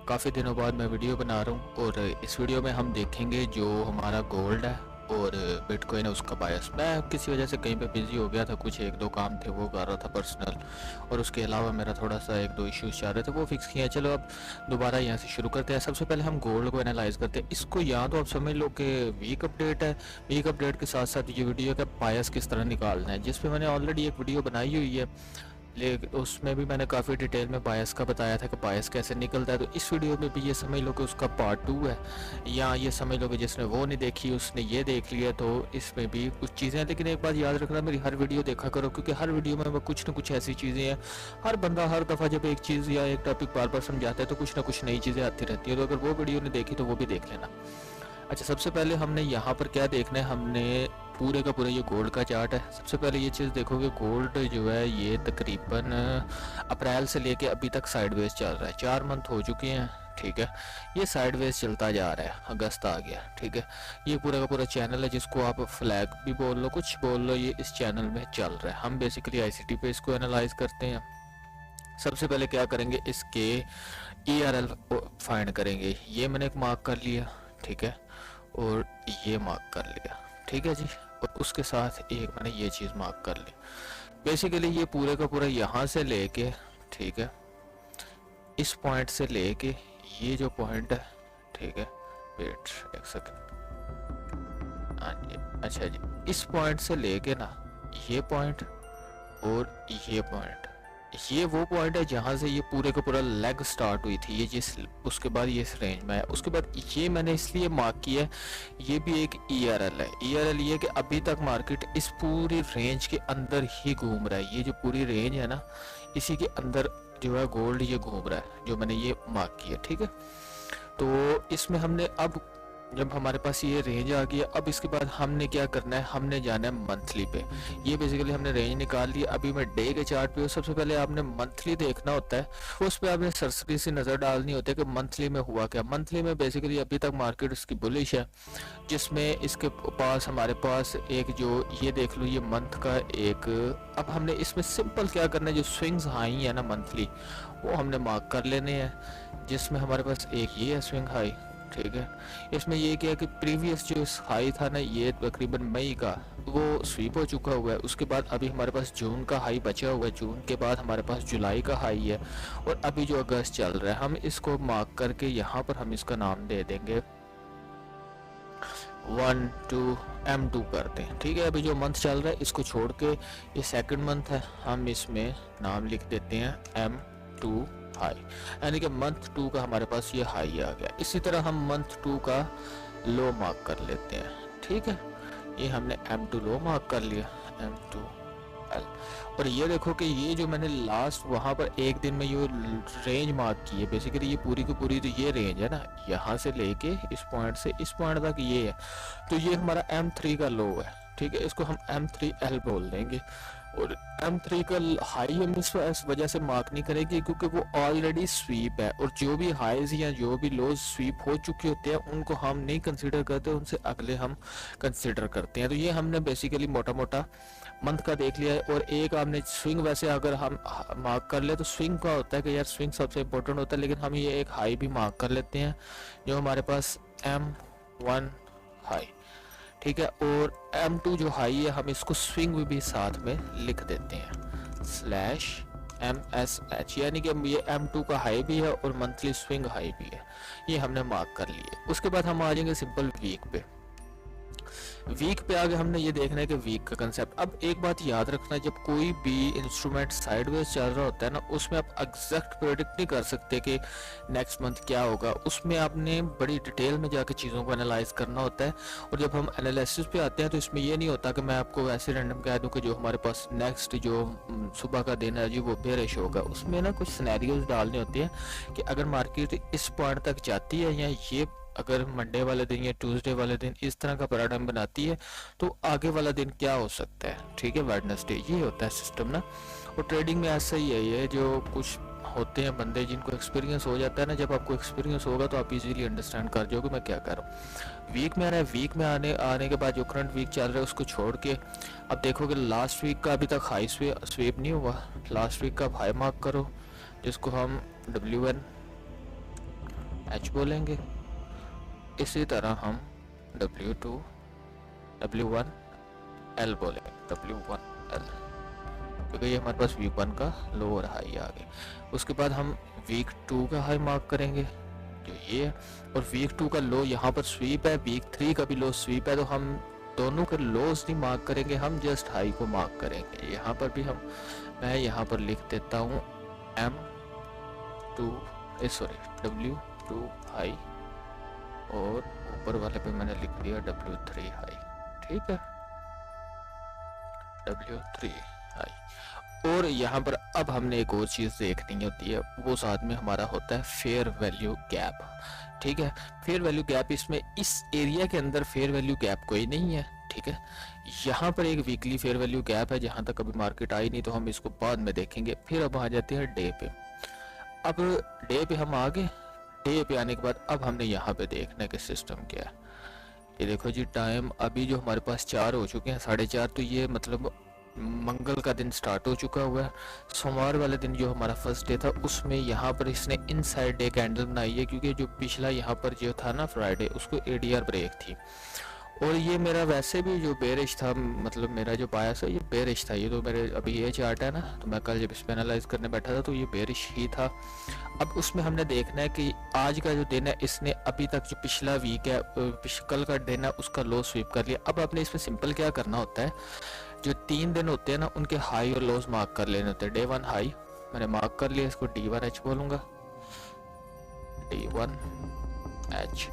काफ़ी दिनों बाद मैं वीडियो बना रहा हूँ और इस वीडियो में हम देखेंगे जो हमारा गोल्ड है और बिटकॉइन है उसका बायस। मैं किसी वजह से कहीं पे बिजी हो गया था, कुछ एक दो काम थे वो कर रहा था पर्सनल, और उसके अलावा मेरा थोड़ा सा एक दो इश्यूज चल रहे थे वो फिक्स किए हैं। चलो अब दोबारा यहाँ से शुरू करते हैं। सबसे पहले हम गोल्ड को एनालाइज करते हैं। इसको या तो आप समझ लो कि वीक अपडेट है, वीक अपडेट के साथ साथ ये वीडियो का बायस किस तरह निकालना है, जिसपे मैंने ऑलरेडी एक वीडियो बनाई हुई है, लेकिन उसमें भी मैंने काफ़ी डिटेल में बायस का बताया था कि बायस कैसे निकलता है। तो इस वीडियो में भी ये समझ लो कि उसका पार्ट 2 है, या ये समझ लो कि जिसने वो नहीं देखी उसने ये देख लिया, तो इसमें भी कुछ चीज़ें हैं। लेकिन एक बात याद रखना, मेरी हर वीडियो देखा करो, क्योंकि हर वीडियो में कुछ ना कुछ ऐसी चीज़ें हैं। हर बंदा हर दफ़ा जब एक चीज़ या एक टॉपिक बार बार समझाता है तो कुछ ना कुछ नई चीज़ें आती रहती है। तो अगर वो वीडियो नहीं देखी तो वो भी देख लेना। अच्छा, सबसे पहले हमने यहाँ पर क्या देखना है, हमने पूरे का पूरा ये गोल्ड का चार्ट है। सबसे पहले ये चीज़ देखोगे, गोल्ड जो है ये तकरीबन अप्रैल से लेके अभी तक साइडवेज चल रहा है। 4 मंथ हो चुके हैं, ठीक है। ये साइडवेज चलता जा रहा है, अगस्त आ गया, ठीक है। ये पूरा का पूरा चैनल है जिसको आप फ्लैग भी बोल लो, कुछ बोल लो, ये इस चैनल में चल रहा है। हम बेसिकली ICT पे इसको एनालाइज करते हैं। सबसे पहले क्या करेंगे, इसके ERL फाइंड करेंगे। ये मैंने एक मार्क कर लिया, ठीक है, और ये मार्क कर लिया, ठीक है जी। और उसके साथ एक मैंने ये चीज़ मार्क कर ली। बेसिकली ये पूरे का पूरा यहाँ से लेके, ठीक है, इस पॉइंट से लेके ये जो पॉइंट है, ठीक है, वेट एक सेकंड, हाँ जी, अच्छा जी, इस पॉइंट से लेके ना ये पॉइंट और ये पॉइंट, ये वो पॉइंट है जहाँ से ये पूरे का पूरा लेग स्टार्ट हुई थी, ये जिस उसके बाद ये इस रेंज में है। उसके बाद ये मैंने इसलिए मार्क किया है, ये भी एक ERL है। ERL ये कि अभी तक मार्केट इस पूरी रेंज के अंदर ही घूम रहा है। ये जो पूरी रेंज है ना, इसी के अंदर जो है गोल्ड ये घूम रहा है, जो मैंने ये मार्क किया, ठीक है। तो इसमें हमने अब जब हमारे पास ये रेंज आ गई, अब इसके बाद हमने क्या करना है, हमने जाना है मंथली पे। ये बेसिकली हमने रेंज निकाल ली। अभी मैं डे के चार्ट पे हूँ। सबसे पहले आपने मंथली देखना होता है, उस पर आपने सरसरी सी नज़र डालनी होती है कि मंथली में हुआ क्या। मंथली में बेसिकली अभी तक मार्केट इसकी बुलिश है, जिसमें इसके पास हमारे पास एक जो ये देख लो, ये मंथ का एक, अब हमने इसमें सिंपल क्या करना है, जो स्विंग्स हाई है ना मंथली, वो हमने मार्क कर लेने हैं। जिसमें हमारे पास एक ये है स्विंग हाई, ठीक है। इसमें ये क्या है कि प्रीवियस जो हाई था ना, ये तकरीबन मई का, वो स्वीप हो चुका हुआ है। उसके बाद अभी हमारे पास जून का हाई बचा हुआ है, जून के बाद हमारे पास जुलाई का हाई है, और अभी जो अगस्त चल रहा है, हम इसको मार्क करके यहाँ पर हम इसका नाम दे देंगे 1 2 M2 करते हैं, ठीक है। अभी जो मंथ चल रहा है इसको छोड़ के ये सेकंड मंथ है, हम इसमें नाम लिख देते हैं M2 हाई, यानी कि मंथ 2 का हमारे पास ये हाई आ गया। इसी तरह हम मंथ 2 का लो मार्क कर लेते हैं, ठीक है। ये हमने M2 लो मार्क कर लिया, M2L। और ये देखो कि ये जो मैंने लास्ट वहाँ पर एक दिन में ये रेंज मार्क की है, बेसिकली ये पूरी की पूरी तो ये रेंज है ना, यहाँ से लेके इस पॉइंट से इस पॉइंट तक ये है। तो ये हमारा M3 का लो है, ठीक है। इसको हम M3L बोल देंगे। और M3 का हाई हम इस वजह से मार्क नहीं करेंगे क्योंकि वो ऑलरेडी स्वीप है, और जो भी हाईज या जो भी लोज स्वीप हो चुके होते हैं उनको हम नहीं कंसीडर करते, उनसे अगले हम कंसीडर करते हैं। तो ये हमने बेसिकली मोटा मोटा मंथ का देख लिया है। और एक आपने स्विंग, वैसे अगर हम मार्क कर ले तो स्विंग का होता है कि यार स्विंग सबसे इंपॉर्टेंट होता है, लेकिन हम ये एक हाई भी मार्क कर लेते हैं जो हमारे पास M1 हाई, ठीक है। और M2 जो हाई है हम इसको स्विंग भी साथ में लिख देते हैं /MSH, यानी कि ये M2 का हाई भी है और मंथली स्विंग हाई भी है। ये हमने मार्क कर लिए। उसके बाद हम आ जाएंगे सिंपल वीक पे। वीक पे आगे हमने ये देखना है कि वीक का कंसेप्ट। अब एक बात याद रखना, जब कोई भी इंस्ट्रूमेंट साइडवेज चल रहा होता है ना, उसमें आप एग्जैक्ट प्रेडिक्ट नहीं कर सकते कि नेक्स्ट मंथ क्या होगा। उसमें आपने बड़ी डिटेल में जाकर चीज़ों को एनालाइज करना होता है। और जब हम एनालिसिस पे आते हैं तो इसमें ये नहीं होता कि मैं आपको वैसे रैंडम कह दूं कि जो हमारे पास नेक्स्ट जो सुबह का दिन है जी वो बेरिश होगा। उसमें ना कुछ सिनेरियोज डालने होते हैं कि अगर मार्केट इस पॉइंट तक जाती है, या ये अगर मंडे वाले दिन या ट्यूसडे वाले दिन इस तरह का पैराडाइम बनाती है, तो आगे वाला दिन क्या हो सकता है, ठीक है, वेडनेसडे। ये होता है सिस्टम ना। और ट्रेडिंग में ऐसा ही है, ये जो कुछ होते हैं बंदे जिनको एक्सपीरियंस हो जाता है ना, जब आपको एक्सपीरियंस होगा तो आप इजीली अंडरस्टैंड कर जाओगे मैं क्या कर रहा हूँ। वीक में आ रहा है, वीक में आने के बाद जो करंट वीक चल रहा है उसको छोड़ के अब देखोगे लास्ट वीक का अभी तक हाई स्वीप नहीं हुआ। लास्ट वीक का हाई मार्क करो जिसको हम W1 H बोलेंगे। इसी तरह हम W2 W1 L बोलेंगे, W1 L, क्योंकि ये हमारे पास वीक 1 का लो और हाई आ गया। उसके बाद हम वीक 2 का हाई मार्क करेंगे जो ये है, और वीक 2 का लो यहाँ पर स्वीप है, वीक 3 का भी लो स्वीप है, तो हम दोनों के लोज नहीं मार्क करेंगे, हम जस्ट हाई को मार्क करेंगे। यहाँ पर भी मैं यहाँ पर लिख देता हूँ W2 हाई, और ऊपर वाले पे मैंने लिख दिया W3 हाई। ठीक है, W3 हाई। और यहाँ पर अब हमने एक और चीज़ देखनी होती है, वो साथ में हमारा होता है फेयर वैल्यू गैप। ठीक है, फेयर वैल्यू गैप, इसमें इस एरिया के अंदर फेयर वैल्यू गैप कोई नहीं है। ठीक है, यहाँ पर एक वीकली फेयर वैल्यू गैप है, जहाँ तक अभी मार्केट आई नहीं तो हम इसको बाद में देखेंगे। फिर अब आ जाते हैं डे पे। अब डे पे हम आ गए, डे पे आने के बाद अब हमने यहाँ पे देखना कि सिस्टम क्या है। ये देखो जी, टाइम अभी जो हमारे पास 4 हो चुके हैं, 4:30, तो ये मतलब मंगल का दिन स्टार्ट हो चुका हुआ है। सोमवार वाले दिन जो हमारा फर्स्ट डे था, उसमें यहाँ पर इसने इनसाइड डे कैंडल बनाई है, क्योंकि जो पिछला यहाँ पर जो था ना फ्राइडे, उसको एडीआर ब्रेक थी। और ये मेरा वैसे भी जो बेरिश था, मतलब मेरा जो बायस है ये बेरिश था। ये तो मेरे अभी ये चार्ट है ना, तो मैं कल जब इस पे एनालाइज करने बैठा था तो ये बेरिश ही था। अब उसमें हमने देखना है कि आज का जो दिन है, इसने अभी तक जो पिछला वीक है, कल का दिन है, उसका लो स्वीप कर लिया। अब आपने इसमें सिंपल क्या करना होता है, जो 3 दिन होते हैं ना, उनके हाई और लोज मार्क कर लेने होते हैं। डे 1 हाई मैंने मार्क कर लिया, इसको D1H बोलूँगा, D1H।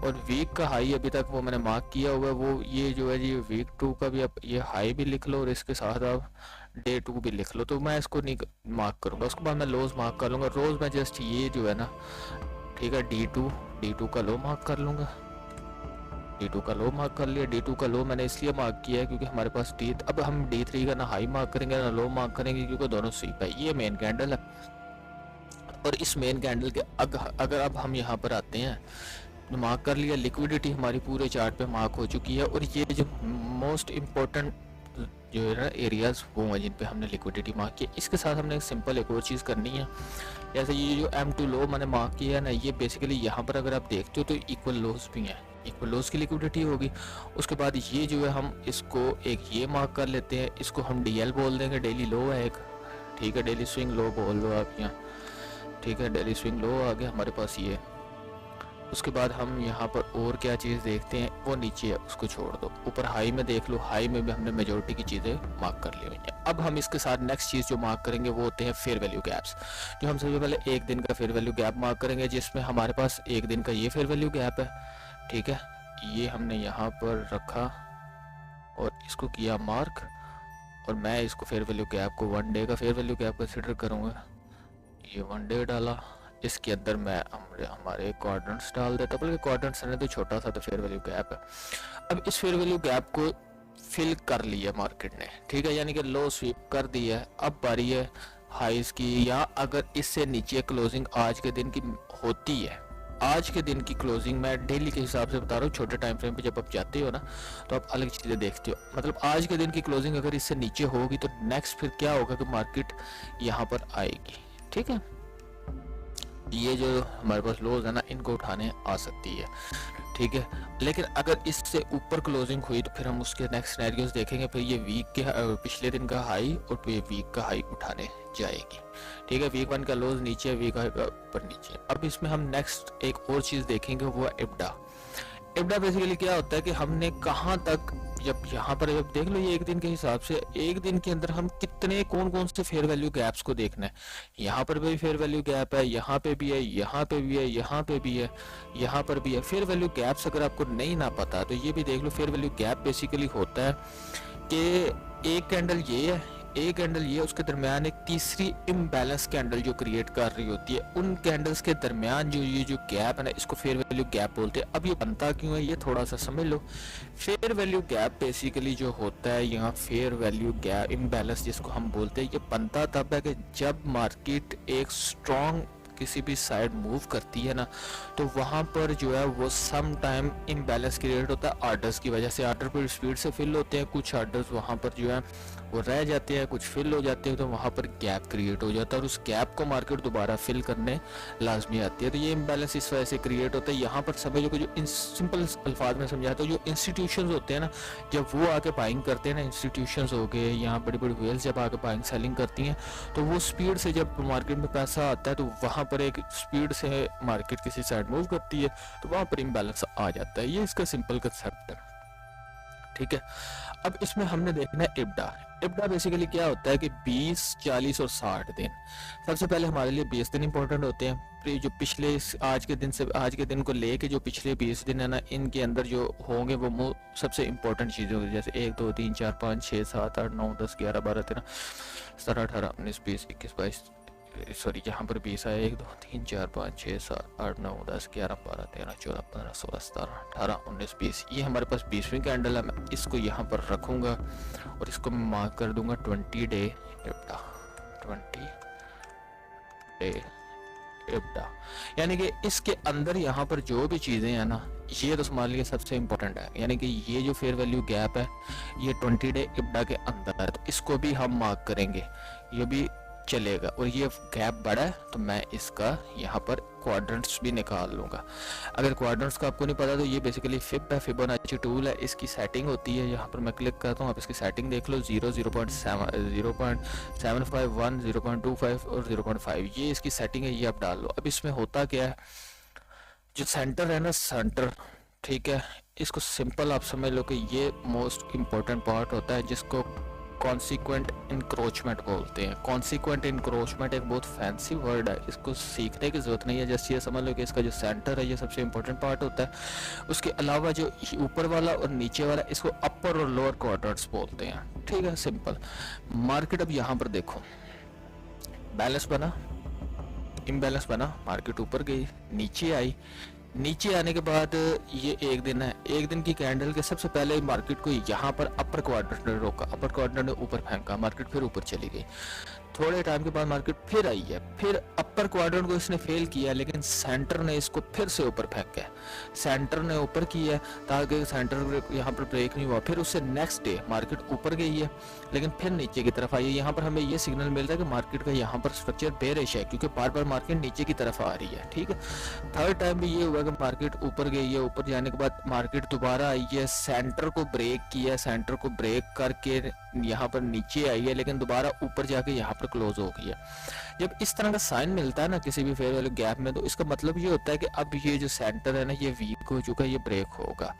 और वीक का हाई अभी तक वो मैंने मार्क किया हुआ है, वो ये जो है जी वीक 2 का भी, आप ये हाई भी लिख लो और इसके साथ आप डे 2 भी लिख लो। तो मैं इसको नहीं मार्क करूँगा, उसके बाद मैं लोज मार्क कर लूँगा। रोज मैं जस्ट ये जो है ना, ठीक है, D2 का लो मार्क कर लूँगा। D2 का लो मार्क कर लिया। D2 का लो मैंने इसलिए मार्क किया है क्योंकि हमारे पास अब हम D3 का ना हाई मार्क करेंगे ना लो मार्क करेंगे, क्योंकि दोनों स्वीप है। ये मेन कैंडल है, और इस मेन कैंडल के अगर अब हम यहाँ पर आते हैं, मार्क कर लिया, लिक्विडिटी हमारी पूरे चार्ट पे मार्क हो चुकी है। और ये जो मोस्ट इम्पोर्टेंट जो है ना एरियाज, वो हैं जिन पे हमने लिक्विडिटी मार्क की। इसके साथ हमने सिंपल एक और चीज़ करनी है, जैसे ये जो M2 लो मैंने मार्क किया है ना, ये बेसिकली यहाँ पर अगर आप देखते हो तो इक्वल लोज भी हैं, इक्वल लोज की लिक्विडिटी होगी। उसके बाद ये जो है हम इसको एक ये मार्क कर लेते हैं, इसको हम DL बोल देंगे, डेली लो है एक। ठीक है, डेली स्विंग लो बोल लो आप यहाँ। ठीक है, डेली स्विंग लो आ गया हमारे पास ये। उसके बाद हम यहाँ पर और क्या चीज़ देखते हैं, वो नीचे है, उसको छोड़ दो। ऊपर हाई में देख लो, हाई में भी हमने मेजोरिटी की चीज़ें मार्क कर ली हुई हैं। अब हम इसके साथ नेक्स्ट चीज़ जो मार्क करेंगे वो होते हैं फेयर वैल्यू गैप्स। जो हम सबसे पहले एक दिन का फेयर वैल्यू गैप मार्क करेंगे, जिसमें हमारे पास एक दिन का ये फेयर वैल्यू गैप है। ठीक है, ये हमने यहाँ पर रखा और इसको किया मार्क, और मैं इसको फेयर वैल्यू गैप को 1 डे का फेयर वैल्यू गैप कंसिडर करूँगा। ये 1 डे डाला, इसके अंदर मैं हमारे क्वाड्रेंट्स डाल देता, बल्कि क्वाड्रेंट्स ने तो छोटा सा तो फेयर वैल्यू गैप है। अब इस फेयर वैल्यू गैप को फिल कर लिया मार्केट ने। ठीक है, यानी कि लो स्वीप कर दिया है। अब बारी है हाइज की, या अगर इससे नीचे क्लोजिंग आज के दिन की होती है, आज के दिन की क्लोजिंग मैं डेली के हिसाब से बता रहा हूँ, छोटे टाइम फ्रेम पे जब आप जाते हो ना तो आप अलग चीज़ें देखते हो। मतलब आज के दिन की क्लोजिंग अगर इससे नीचे होगी तो नेक्स्ट फिर क्या होगा कि मार्केट यहाँ पर आएगी। ठीक है, ये जो हमारे पास लोज है ना, इनको उठाने आ सकती है। ठीक है, लेकिन अगर इससे ऊपर क्लोजिंग हुई तो फिर हम उसके नेक्स्ट सिनेरियोज देखेंगे, फिर ये वीक के पिछले दिन का हाई और फिर वीक का हाई उठाने जाएगी। ठीक है, वीक 1 का लोज नीचे, वीक हाई का ऊपर नीचे। अब इसमें हम नेक्स्ट एक और चीज़ देखेंगे, वो है इब्डा। इब्डा बेसिकली क्या होता है कि हमने कहाँ तक, जब यहाँ पर जब देख लो ये एक दिन के हिसाब से, एक दिन के अंदर हम कितने कौन से फेयर वैल्यू गैप्स को देखना है। यहाँ पर भी फेयर वैल्यू गैप है, यहाँ पे भी है, यहाँ पे भी है, यहाँ पे भी है, यहाँ पर भी है। फेयर वैल्यू गैप्स अगर आपको नहीं ना पता तो ये भी देख लो। फेयर वैल्यू गैप बेसिकली होता है कि एक कैंडल ये है, एक कैंडल ये, उसके दरमियान एक तीसरी इम्बैलेंस कैंडल जो क्रिएट कर रही होती है, उन कैंडल्स के दरमियान जो ये जो गैप है ना, इसको फेयर वैल्यू गैप बोलते हैं। अब ये बनता क्यों है ये थोड़ा सा समझ लो। फेयर वैल्यू गैप बेसिकली जो होता है, यहाँ फेयर वैल्यू गैप इम्बैलेंस जिसको हम बोलते हैं, ये बनता तब है कि जब मार्केट एक स्ट्रॉन्ग किसी भी साइड मूव करती है ना, तो वहां पर जो है वो सम टाइम इम्बैलेंस क्रिएट होता है ऑर्डर्स की वजह से। ऑर्डर पर स्पीड से फिल होते हैं, कुछ ऑर्डर्स वहां पर जो है वो रह जाते हैं, कुछ फिल हो जाते हैं, तो वहाँ पर गैप क्रिएट हो जाता है और उस गैप को मार्केट दोबारा फिल करने लाजमी आती है। तो ये इम्बैलेंस इस वजह से क्रिएट होता है। यहाँ पर समझो कि जो इन सिंपल अल्फाज में समझाता हूँ, जो इंस्टीट्यूशंस होते हैं ना, जब वो आके बाइंग करते हैं ना, इंस्टीट्यूशंस हो गए, यहाँ बड़ी बड़ी वेल्स जब आके बाइंग सेलिंग करती हैं, तो वो स्पीड से जब मार्केट में पैसा आता है तो वहाँ पर एक स्पीड से मार्केट किसी साइड मूव करती है, तो वहाँ पर इम्बैलेंस आ जाता है। ये इसका सिंपल कंसेप्ट है, ठीक है। अब इसमें हमने देखना है इब्डा। इब्डा बेसिकली क्या होता है कि 20, 40 और 60 दिन। सबसे पहले हमारे लिए 20 दिन इंपॉर्टेंट होते हैं। फिर जो पिछले आज के दिन को लेके जो पिछले 20 दिन है ना, इनके अंदर जो होंगे वो सबसे इंपॉर्टेंट चीज़ें होंगी, जैसे 1, 2, 3, 4, 5, 6, 7, 8, 9, 10, 11, 12, 13, 17, 18, 19, 20, 21, 22, सॉरी यहाँ पर 20 आया, 1, 2, 3, 4, 5, 6, 7, 8, 9, 10, 11, 12, 13, 14, 15, 16, 17, 18, 19, 20। ये हमारे पास 20वीं कैंडल है। मैं इसको यहाँ पर रखूँगा और इसको मैं मार्क कर दूंगा 20 डे इब्डा, 20 डे इब्डा। यानी कि इसके अंदर यहाँ पर जो भी चीज़ें हैं ना, ये तो हमारे लिए सबसे इम्पोर्टेंट है। यानी कि ये जो फेयर वैल्यू गैप है, ये 20 डे इब्डा के अंदर है, तो इसको भी हम मार्क करेंगे, ये भी चलेगा। और ये गैप बड़ा है तो मैं इसका यहाँ पर क्वाड्रेंट्स भी निकाल लूँगा। अगर क्वाड्रेंट्स का आपको नहीं पता तो ये बेसिकली फिब है, फिबोनाची टूल है, इसकी सेटिंग होती है। यहाँ पर मैं क्लिक करता हूँ, आप इसकी सेटिंग देख लो, 0, 0.7, 0.751, 0.25 और 0.5, ये इसकी सेटिंग है, ये आप डाल लो। अब इसमें होता क्या है, जो सेंटर है ना, सेंटर, ठीक है, इसको सिंपल आप समझ लो कि ये मोस्ट इम्पोर्टेंट पार्ट होता है, जिसको कॉन्सिक्वेंट इंक्रोचमेंट बोलते हैं। कॉन्सिक्वेंट इंक्रोचमेंट एक बहुत फैंसी वर्ड है, इसको सीखने की जरूरत नहीं है। जैसे ये समझ लो कि इसका जो सेंटर है ये सबसे इंपॉर्टेंट पार्ट होता है। उसके अलावा जो ऊपर वाला और नीचे वाला, इसको अपर और लोअर क्वाड्रेंट्स बोलते हैं, ठीक है, सिंपल। मार्केट अब यहाँ पर देखो, बैलेंस बना, इम्बैलेंस बना, मार्केट ऊपर गई, नीचे आई, नीचे आने के बाद ये एक दिन है, एक दिन की कैंडल के सबसे पहले मार्केट को यहाँ पर अपर क्वाड्रेंट ने रोका, अपर क्वाड्रेंट ने ऊपर फेंका, मार्केट फिर ऊपर चली गई। थोड़े टाइम के बाद मार्केट फिर आई है, फिर अपर क्वाड्रेंट को इसने फेल किया, लेकिन सेंटर ने इसको फिर से ऊपर फेंका है। सेंटर ने ऊपर किया ताकि सेंटर यहाँ पर ब्रेक नहीं हुआ। फिर उससे नेक्स्ट डे मार्केट ऊपर गई है, लेकिन फिर नीचे की तरफ आई है। यहाँ पर हमें ये सिग्नल मिल रहा है कि मार्केट का यहाँ पर स्ट्रक्चर बेरिश है, क्योंकि बार बार मार्केट नीचे की तरफ आ रही है, ठीक है। थर्ड टाइम भी ये हुआ कि मार्केट ऊपर गई है, ऊपर जाने के बाद मार्केट दोबारा आई है, सेंटर को ब्रेक किया, सेंटर को ब्रेक करके यहाँ पर नीचे आई है, लेकिन दोबारा ऊपर जाके यहाँ पर क्लोज हो गई है। जब इस तरह का साइन मिलता है ना किसी भी फेयर वैल्यू गैप में, तो इसका मतलब ये होता है कि अब ये जो सेंटर है ना, ये वीक हो चुका है, ये ब्रेक होगा,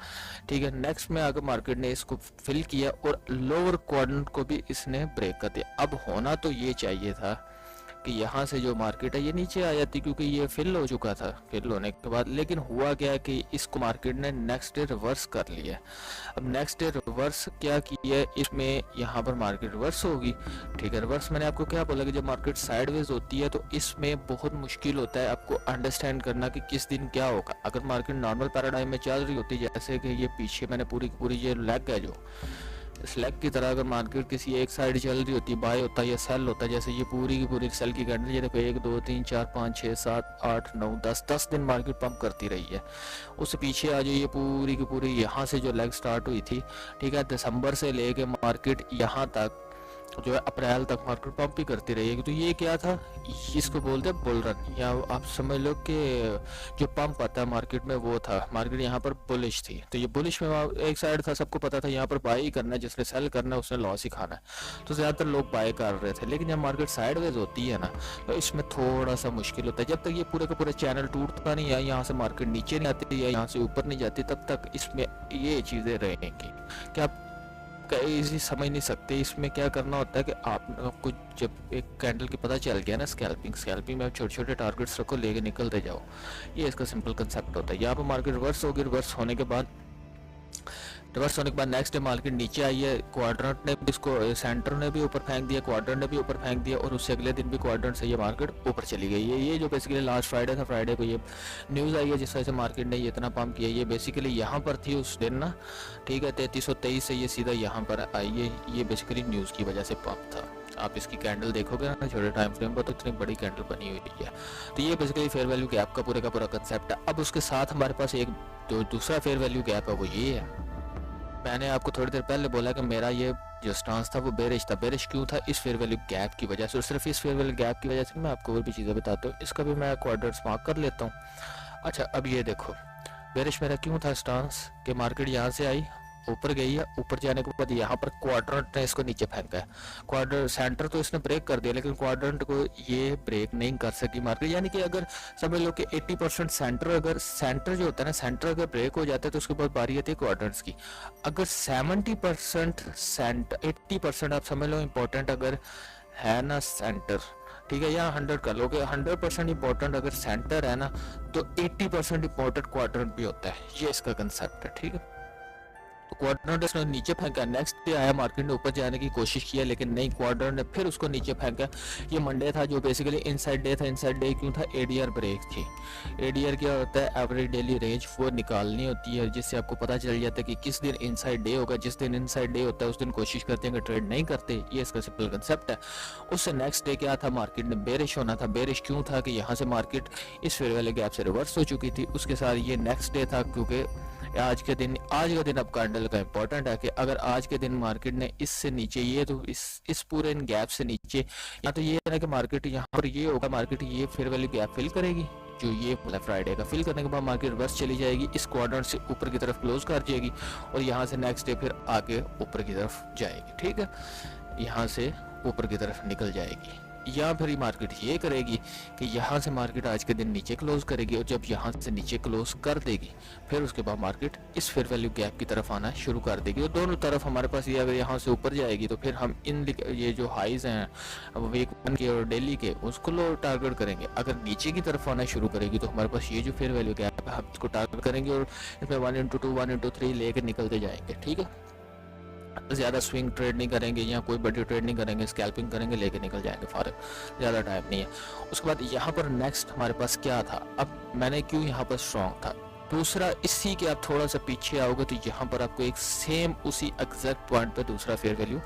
ठीक है। नेक्स्ट में आकर मार्केट ने इसको फिल किया और लोअर क्वाड्रेंट को भी इसने ब्रेक कर दिया। अब होना तो ये चाहिए था कि यहाँ से जो मार्केट है ये नीचे आ जाती, क्योंकि ये फिल हो चुका था, फिल होने के बाद। लेकिन हुआ क्या कि इसको मार्केट ने नेक्स्ट डे रिवर्स कर लिया। अब नेक्स्ट डे रिवर्स क्या किया, इसमें यहाँ पर मार्केट रिवर्स होगी, ठीक है। रिवर्स मैंने आपको क्या बोला कि जब मार्केट साइडवेज होती है तो इसमें बहुत मुश्किल होता है आपको अंडरस्टैंड करना कि किस दिन क्या होगा। अगर मार्केट नॉर्मल पैराडाइम में चल रही होती, जैसे कि ये पीछे मैंने पूरी पूरी ये लेग है, जो स्लैग की तरह अगर मार्केट किसी एक साइड चल रही होती, बाय होता है या सेल होता है, जैसे ये पूरी की पूरी सेल की कैंडल, ये देखो 1, 2, 3, 4, 5, 6, 7, 8, 9, 10 दिन मार्केट पंप करती रही है। उससे पीछे आ जाइए, ये पूरी की पूरी यहाँ से जो लेग स्टार्ट हुई थी, ठीक है, दिसंबर से लेके मार्केट यहाँ तक जो है अप्रैल तक मार्केट पंप ही करती रही है। तो ये क्या था, इसको बोलते हैं बुल रन, या आप समझ लो कि जो पंप आता है मार्केट में वो था। मार्केट यहाँ पर बुलिश थी, तो ये बुलिश में एक साइड था, सबको पता था यहाँ पर बाय ही करना है, जिसने सेल करना है उसने लॉस ही खाना है, तो ज़्यादातर लोग बाय कर रहे थे। लेकिन जब मार्केट साइडवेज होती है ना, तो इसमें थोड़ा सा मुश्किल होता है। जब तक ये पूरे का पूरा चैनल टूटता नहीं है, यहाँ से मार्केट नीचे नहीं आती या यहाँ से ऊपर नहीं जाती, तब तक इसमें ये चीज़ें रहेंगी कि आप इजी समझ नहीं सकते। इसमें क्या करना होता है कि आपको जब एक कैंडल की पता चल गया ना, स्कैल्पिंग में छोटे छोटे टारगेट्स रखो, लेके निकलते जाओ, ये इसका सिंपल कंसेप्ट होता है। यहाँ पर मार्केट रिवर्स होगी, रिवर्स होने के बाद नेक्स्ट डे मार्केट नीचे आई है, क्वाड्रेंट ने भी इसको, सेंटर ने भी ऊपर फेंक दिया, क्वाड्रेंट ने भी ऊपर फेंक दिया, और उससे अगले दिन भी क्वाड्रेंट से ये मार्केट ऊपर चली गई है। ये जो बेसिकली लास्ट फ्राइडे था, फ्राइडे को ये न्यूज़ आई है जिस वजह से मार्केट ने ये इतना पंप किया। ये बेसिकली यहाँ पर थी उस दिन ना, ठीक है, 3323 से ये सीधा यहाँ पर आई है। ये बेसिकली न्यूज़ की वजह से पंप था। आप इसकी कैंडल देखोगे ना छोटे टाइम फ्रेम पर, तो इतनी बड़ी कैंडल बनी हुई है। तो ये बेसिकली फेयर वैल्यू गैप का पूरा कंसेप्ट है। अब उसके साथ हमारे पास एक दूसरा फेयर वैल्यू गैप है, वो ये है। मैंने आपको थोड़ी देर पहले बोला कि मेरा ये जो स्टांस था वो बेरिश था। बेरिश क्यों था? इस फेयर वैल्यू गैप की वजह से, और सिर्फ इस फेयर वैल्यू गैप की वजह से मैं आपको और भी चीज़ें बताता हूँ। इसका भी मैं क्वाड्रेंट्स मार्क कर लेता हूँ। अच्छा, अब ये देखो बेरिश मेरा क्यों था स्टांस कि मार्केट यहाँ से आई, ऊपर गई है, ऊपर जाने के बाद यहाँ पर क्वाड्रेंट ने इसको नीचे फेंका है। क्वाड्रेंट सेंटर तो इसने ब्रेक कर दिया, लेकिन क्वाड्रेंट को ये ब्रेक नहीं कर सकी मार्केट। यानी कि अगर समझ लो कि 80% सेंटर, अगर सेंटर जो होता है ना, सेंटर अगर ब्रेक हो जाता है तो उसके बाद बारी आती है क्वाड्रेंट्स की। अगर 70% सेंटर, 80% आप समझ लो इम्पोर्टेंट अगर है ना सेंटर, ठीक है, या 100 कर लो कि 100% इंपॉर्टेंट अगर सेंटर है ना, तो 80% इंपॉर्टेंट क्वाड्रेंट भी होता है। ये इसका कंसेप्ट है, ठीक है। तो क्वाड्रेंट इसने नीचे फेंका। नेक्स्ट डे आया, मार्केट ने ऊपर जाने की कोशिश किया, लेकिन नहीं, क्वाड्रेंट ने फिर उसको नीचे फेंका। ये मंडे था जो बेसिकली इनसाइड डे था। इनसाइड डे क्यों था? एडीआर ब्रेक थी। एडीआर क्या होता है? एवरेज डेली रेंज, वो निकालनी होती है, जिससे आपको पता चल जाता है कि किस दिन इनसाइड डे होगा। जिस दिन इनसाइड डे होता है उस दिन कोशिश करते हैं कि ट्रेड नहीं करते। ये इसका सिंपल कंसेप्ट है। उससे नेक्स्ट डे क्या था? मार्केट ने बेरिश होना था। बेरिश क्यों था? कि यहाँ से मार्केट इस फेयर वैल्यू गैप से रिवर्स हो चुकी थी। उसके साथ ये नेक्स्ट डे था, क्योंकि आज का दिन अब कैंडल का इंपॉर्टेंट है कि अगर आज के दिन मार्केट ने इससे नीचे, ये तो इस पूरे इन गैप से नीचे, या तो ये है ना कि मार्केट यहाँ पर ये होगा, मार्केट ये फेयर वैल्यू गैप फिल करेगी, जो ये मतलब फ्राइडे का फिल करने के बाद मार्केट रिवर्स चली जाएगी, इस क्वाड्रेंट से ऊपर की तरफ क्लोज कर जाएगी, और यहाँ से नेक्स्ट डे फिर आगे ऊपर की तरफ जाएगी, ठीक है, यहाँ से ऊपर की तरफ निकल जाएगी। या फिर मार्केट ये करेगी कि यहाँ से मार्केट आज के दिन नीचे क्लोज करेगी, और जब यहाँ से नीचे क्लोज कर देगी फिर उसके बाद मार्केट इस फेयर वैल्यू गैप की तरफ आना शुरू कर देगी। और दोनों तरफ हमारे पास ये अगर यहाँ से ऊपर जाएगी तो फिर हम इन ये जो हाइज हैं वीक 1 के और डेली के, उसको लो टारगेट करेंगे। अगर नीचे की तरफ आना शुरू करेगी तो हमारे पास ये जो फेयर वैल्यू गैप है हम इसको टारगेट करेंगे, और इसमें 1x2 1x3 लेकर निकलते जाएंगे, ठीक है। ज़्यादा स्विंग ट्रेड नहीं करेंगे या कोई बड़ी ट्रेड नहीं करेंगे, स्कैल्पिंग करेंगे, लेके निकल जाएंगे फारग, ज़्यादा टाइम नहीं है। उसके बाद यहाँ पर नेक्स्ट हमारे पास क्या था? अब मैंने क्यों यहाँ पर स्ट्रॉन्ग था? दूसरा, इसी के आप थोड़ा सा पीछे आओगे तो यहाँ पर आपको एक सेम उसी एग्जैक्ट पॉइंट पे दूसरा फेयर वैल्यू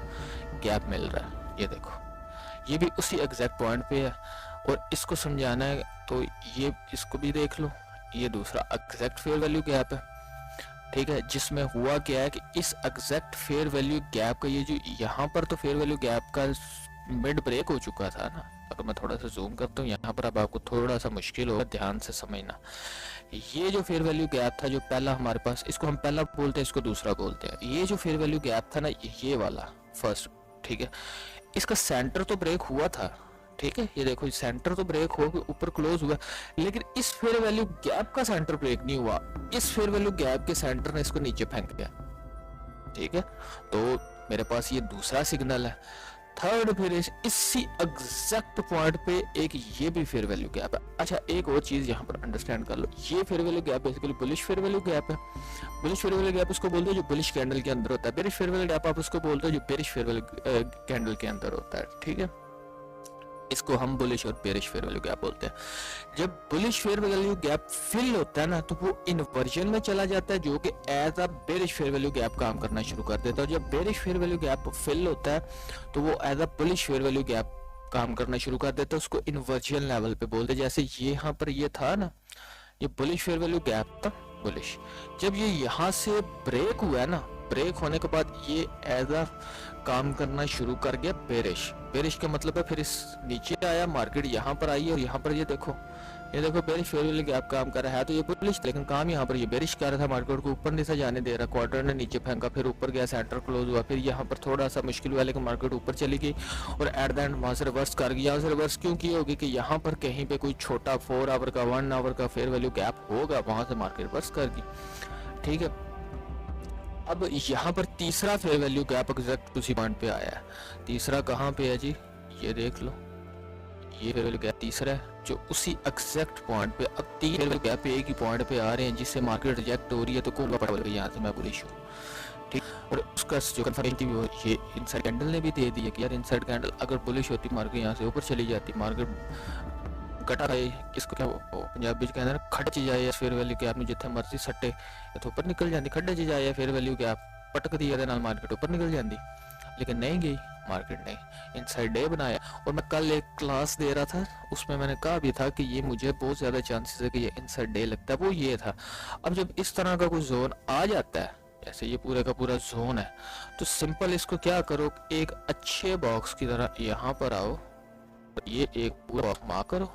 गैप मिल रहा है। ये देखो, ये भी उसी एग्जैक्ट पॉइंट पे है, और इसको समझाना है तो ये इसको भी देख लो, ये दूसरा एग्जैक्ट फेयर वैल्यू गैप है, ठीक है। जिसमें हुआ क्या है कि इस एग्जैक्ट फेयर वैल्यू गैप का ये जो यहाँ पर तो फेयर वैल्यू गैप का मिड ब्रेक हो चुका था ना। अगर मैं थोड़ा सा जूम करता हूँ यहाँ पर, अब आपको थोड़ा सा मुश्किल होगा, ध्यान से समझना। ये जो फेयर वैल्यू गैप था जो पहला हमारे पास, इसको हम पहला बोलते हैं, इसको दूसरा बोलते हैं। ये जो फेयर वैल्यू गैप था ना, ये वाला फर्स्ट, ठीक है, इसका सेंटर तो ब्रेक हुआ था, ठीक है। ये देखो सेंटर तो ब्रेक हो के ऊपर क्लोज हुआ, लेकिन इस फेयर वैल्यू गैप का सेंटर ब्रेक नहीं हुआ। इस फेयर वैल्यू गैप के सेंटर ने इसको नीचे फेंक दिया, ठीक है। तो मेरे पास ये दूसरा सिग्नल है। थर्ड, फिर इसी एग्जैक्ट पॉइंट पे एक ये भी फेयर वैल्यू गैप है। अच्छा, एक और चीज यहाँ पर अंडरस्टैंड कर लो, ये fair value gap basically bullish fair value gap है। बुलिश फेयर वैल्यू गैप उसको बोलते हैं जो बुलिश कैंडल के अंदर होता है। बेरिश फेयर वैल्यू गैप आप उसको बोलते हो जो बेरिश फेयर वैल्यू कैंडल के अंदर होता है, ठीक है। इसको हम बुलिश और बेरिश फेयर वैल्यू गैप बोलते हैं। जब bullish fair value gap fill होता है ना, तो वो इन्वर्जन में चला जाता है, जो कि as a bearish fair value gap काम करना शुरू कर देता है। जब bearish fair value gap fill होता है तो वो as a bullish fair value gap काम करना शुरू कर देता है। उसको इन्वर्जन लेवल पे बोलते हैं। जैसे ये यहाँ पर ये था ना, ये बुलिश फेयर वैल्यू गैप था, बुलिश। जब ये यहाँ से ब्रेक हुआ है ना, ब्रेक होने के बाद ये एज अ काम करना शुरू कर गया बेरिश। बेरिश का मतलब है फिर इस नीचे आया, मार्केट यहाँ पर आई, और यहाँ पर ये देखो बेरिश फेयर वैल्यू गैप काम कर रहा है। तो ये बुलिश, लेकिन काम यहाँ पर ये बेरिश कर रहा था, मार्केट को ऊपर नहीं सा जाने दे रहा। क्वार्टर ने नीचे फेंका, फिर ऊपर गया, सेंटर क्लोज हुआ, फिर यहाँ पर थोड़ा सा मुश्किल हुआ, लेकिन मार्केट ऊपर चली गई, और एट द एंड वहां से रिवर्स कर गया। यहाँ से रिवर्स क्यों की होगी कि यहाँ पर कहीं पे कोई छोटा 4 आवर का 1 आवर का फेयर वैल्यू गैप होगा, वहां से मार्केट रिवर्स कर गई, ठीक है। अब यहाँ पर तीसरा फेयर वैल्यू गैप एग्जैक्ट उसी पॉइंट पे आया है। तीसरा कहाँ पे है जी? ये देख लो, ये फेयर वैल्यू गैप तीसरा है जो उसी एग्जैक्ट पॉइंट पे। अब 3 फेयर वैल्यू गैप एक ही पॉइंट पे आ रहे हैं जिससे मार्केट रिजेक्ट हो रही है, तो को यहाँ से मैं बुलिश हूँ, ठीक। और उसका जो कंफर्मेशन वो ये इनसाइड कैंडल ने भी दे दिया कि यार इनसाइड कैंडल अगर बुलिश होती, मार्केट यहाँ से ऊपर चली जाती, मार्केट कटा है, किसको क्या पंजाबी कहते हैं खड्डे च जाए फेयर वैल्यू गैप में, जिथे मर्जी सट्टे इतों ऊपर निकल जाती, खड्डे च जाए फेयर वैल्यू गैप पटक दी मार्केट ऊपर निकल जाती, लेकिन नहीं गई मार्केट ने, इनसाइड डे बनाया। और मैं कल एक क्लास दे रहा था, उसमें मैंने कहा भी था कि ये मुझे बहुत ज्यादा चांसेस है कि ये इनसाइड डे लगता है, वो ये था। अब जब इस तरह का कोई जोन आ जाता है, ऐसे ये पूरे का पूरा जोन है। तो सिंपल इसको क्या करो, एक अच्छे बॉक्स की तरह यहाँ पर आओ, ये एक पूरा बॉक्स मार्क करो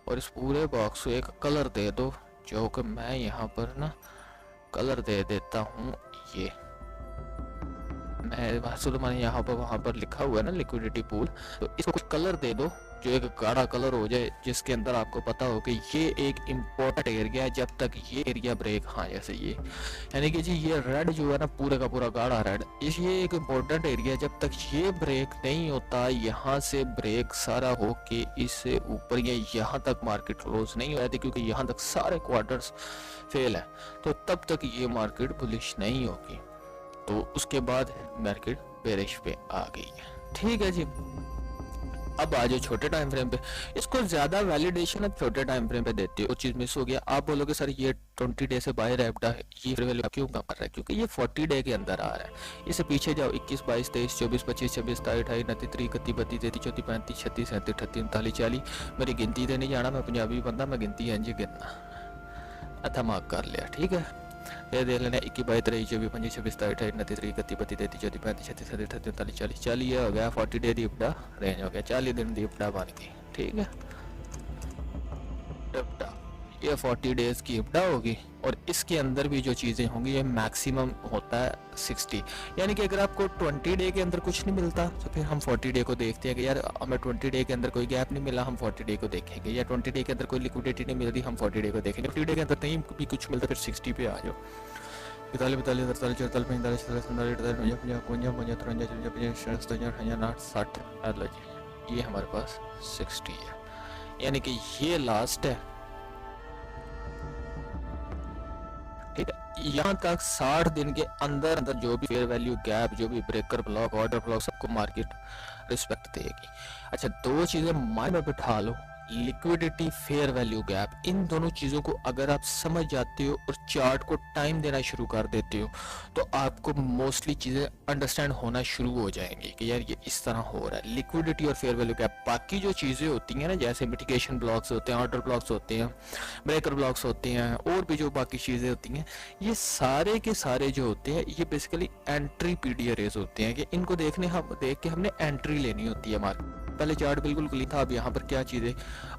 और इस पूरे बॉक्स को एक कलर दे दो, जो कि मैं यहाँ पर ना कलर दे देता हूँ। ये मैं मैंने यहाँ पर वहाँ पर लिखा हुआ है ना लिक्विडिटी पूल, तो इसको कुछ कलर दे दो जो एक गाढ़ा कलर हो जाए, जिसके अंदर आपको पता हो कि ये एक इम्पोर्टेंट एरिया है जब तक ये एरिया ब्रेक, हाँ जैसे ये, यानी कि जी ये रेड जो है ना पूरे का पूरा गाढ़ा रेड, ये एक इम्पोर्टेंट एरिया है जब तक ये ब्रेक नहीं होता, यहाँ से ब्रेक सारा हो के इससे ऊपर या यहाँ तक मार्केट क्लोज नहीं हो जाती, क्योंकि यहाँ तक सारे क्वार्टर्स फेल है, तो तब तक ये मार्केट बुलिश नहीं होगी। तो उसके बाद मार्केट बेरिश पे आ गई है। ठीक है जी, अब आ जाओ छोटे टाइम फ्रेम पे। इसको ज्यादा वैलिडेशन अब छोटे टाइम फ्रेम पे देते हो, चीज मिस हो गया। आप बोलोगे सर ये 20 डे से बाहर एप्टा है, ये वैल्यू क्यों कम कर रहा है? क्योंकि ये 40 डे के अंदर आ रहा है। इससे पीछे जाओ, 21, 22, 23, 24, 25, 26, 27, 28, 29, 30, 31, 32, 33, 34, 35, 36, 37, 38, 39, 40। मेरी गिनती तो नहीं जाना, मैं पंजाबी बंदा, मैं गिनती है गिनना अच्छा मार्क कर लिया। ठीक है, ये देख लेना 21, 22, 23, 24, 25, 26, 27, 28, 29, 30, 31, 32, 33, 34, 35, 36, 37, 38, 39, 40। चलिए ये हो गया 40 डे दी उपडा रेंज हो गया, 40 दिन दी उपडा बन गई। ठीक है, उपडा ये 40 डेज की उपडा होगी और इसके अंदर भी जो चीज़ें होंगी ये मैक्सिमम होता है 60, यानी कि अगर आपको 20 डे के अंदर कुछ नहीं मिलता तो फिर हम 40 डे को देखते हैं कि यार हमें 20 डे के अंदर कोई गैप नहीं मिला, हम 40 डे को देखेंगे, या 20 डे के अंदर कोई लिक्विडिटी नहीं मिल रही, हम 40 डे को देखेंगे। 40 डे के अंदर नहीं भी कुछ मिलता फिर 60 पे आ जाओ। 42, 43, 44, 45, 46, 47, 48, 49, 50, 53, 54, 55, 60। लो जी, ये हमारे पास 60 है, यानी कि ये लास्ट है। ठीक है, यहाँ तक 60 दिन के अंदर अंदर जो भी फेयर वैल्यू गैप, जो भी ब्रेकर ब्लॉक, ऑर्डर ब्लॉक, सबको मार्केट रिस्पेक्ट देगी। अच्छा, दो चीजें माइंड में बिठा लो, लिक्विडिटी, फेयर वैल्यू गैप, इन दोनों चीजों को अगर आप समझ जाते हो और चार्ट को टाइम देना शुरू कर देते हो तो आपको मोस्टली चीजें अंडरस्टैंड होना शुरू हो जाएंगी कि यार ये इस तरह हो रहा है। लिक्विडिटी और फेयर वैल्यू गैप, बाकी जो चीजें होती हैं ना, जैसे मिटिगेशन ब्लॉक्स होते हैं, ऑर्डर ब्लॉक्स होते हैं, ब्रेकर ब्लॉक्स होते हैं, और भी जो बाकी चीजें होती हैं, ये सारे के सारे जो होते हैं ये बेसिकली एंट्री पीडीआरएस होते हैं कि इनको देख के हमने एंट्री लेनी होती है मार्केट। पहले चार्ट बिल्कुल क्लीन था, अब यहाँ पर क्या चीजें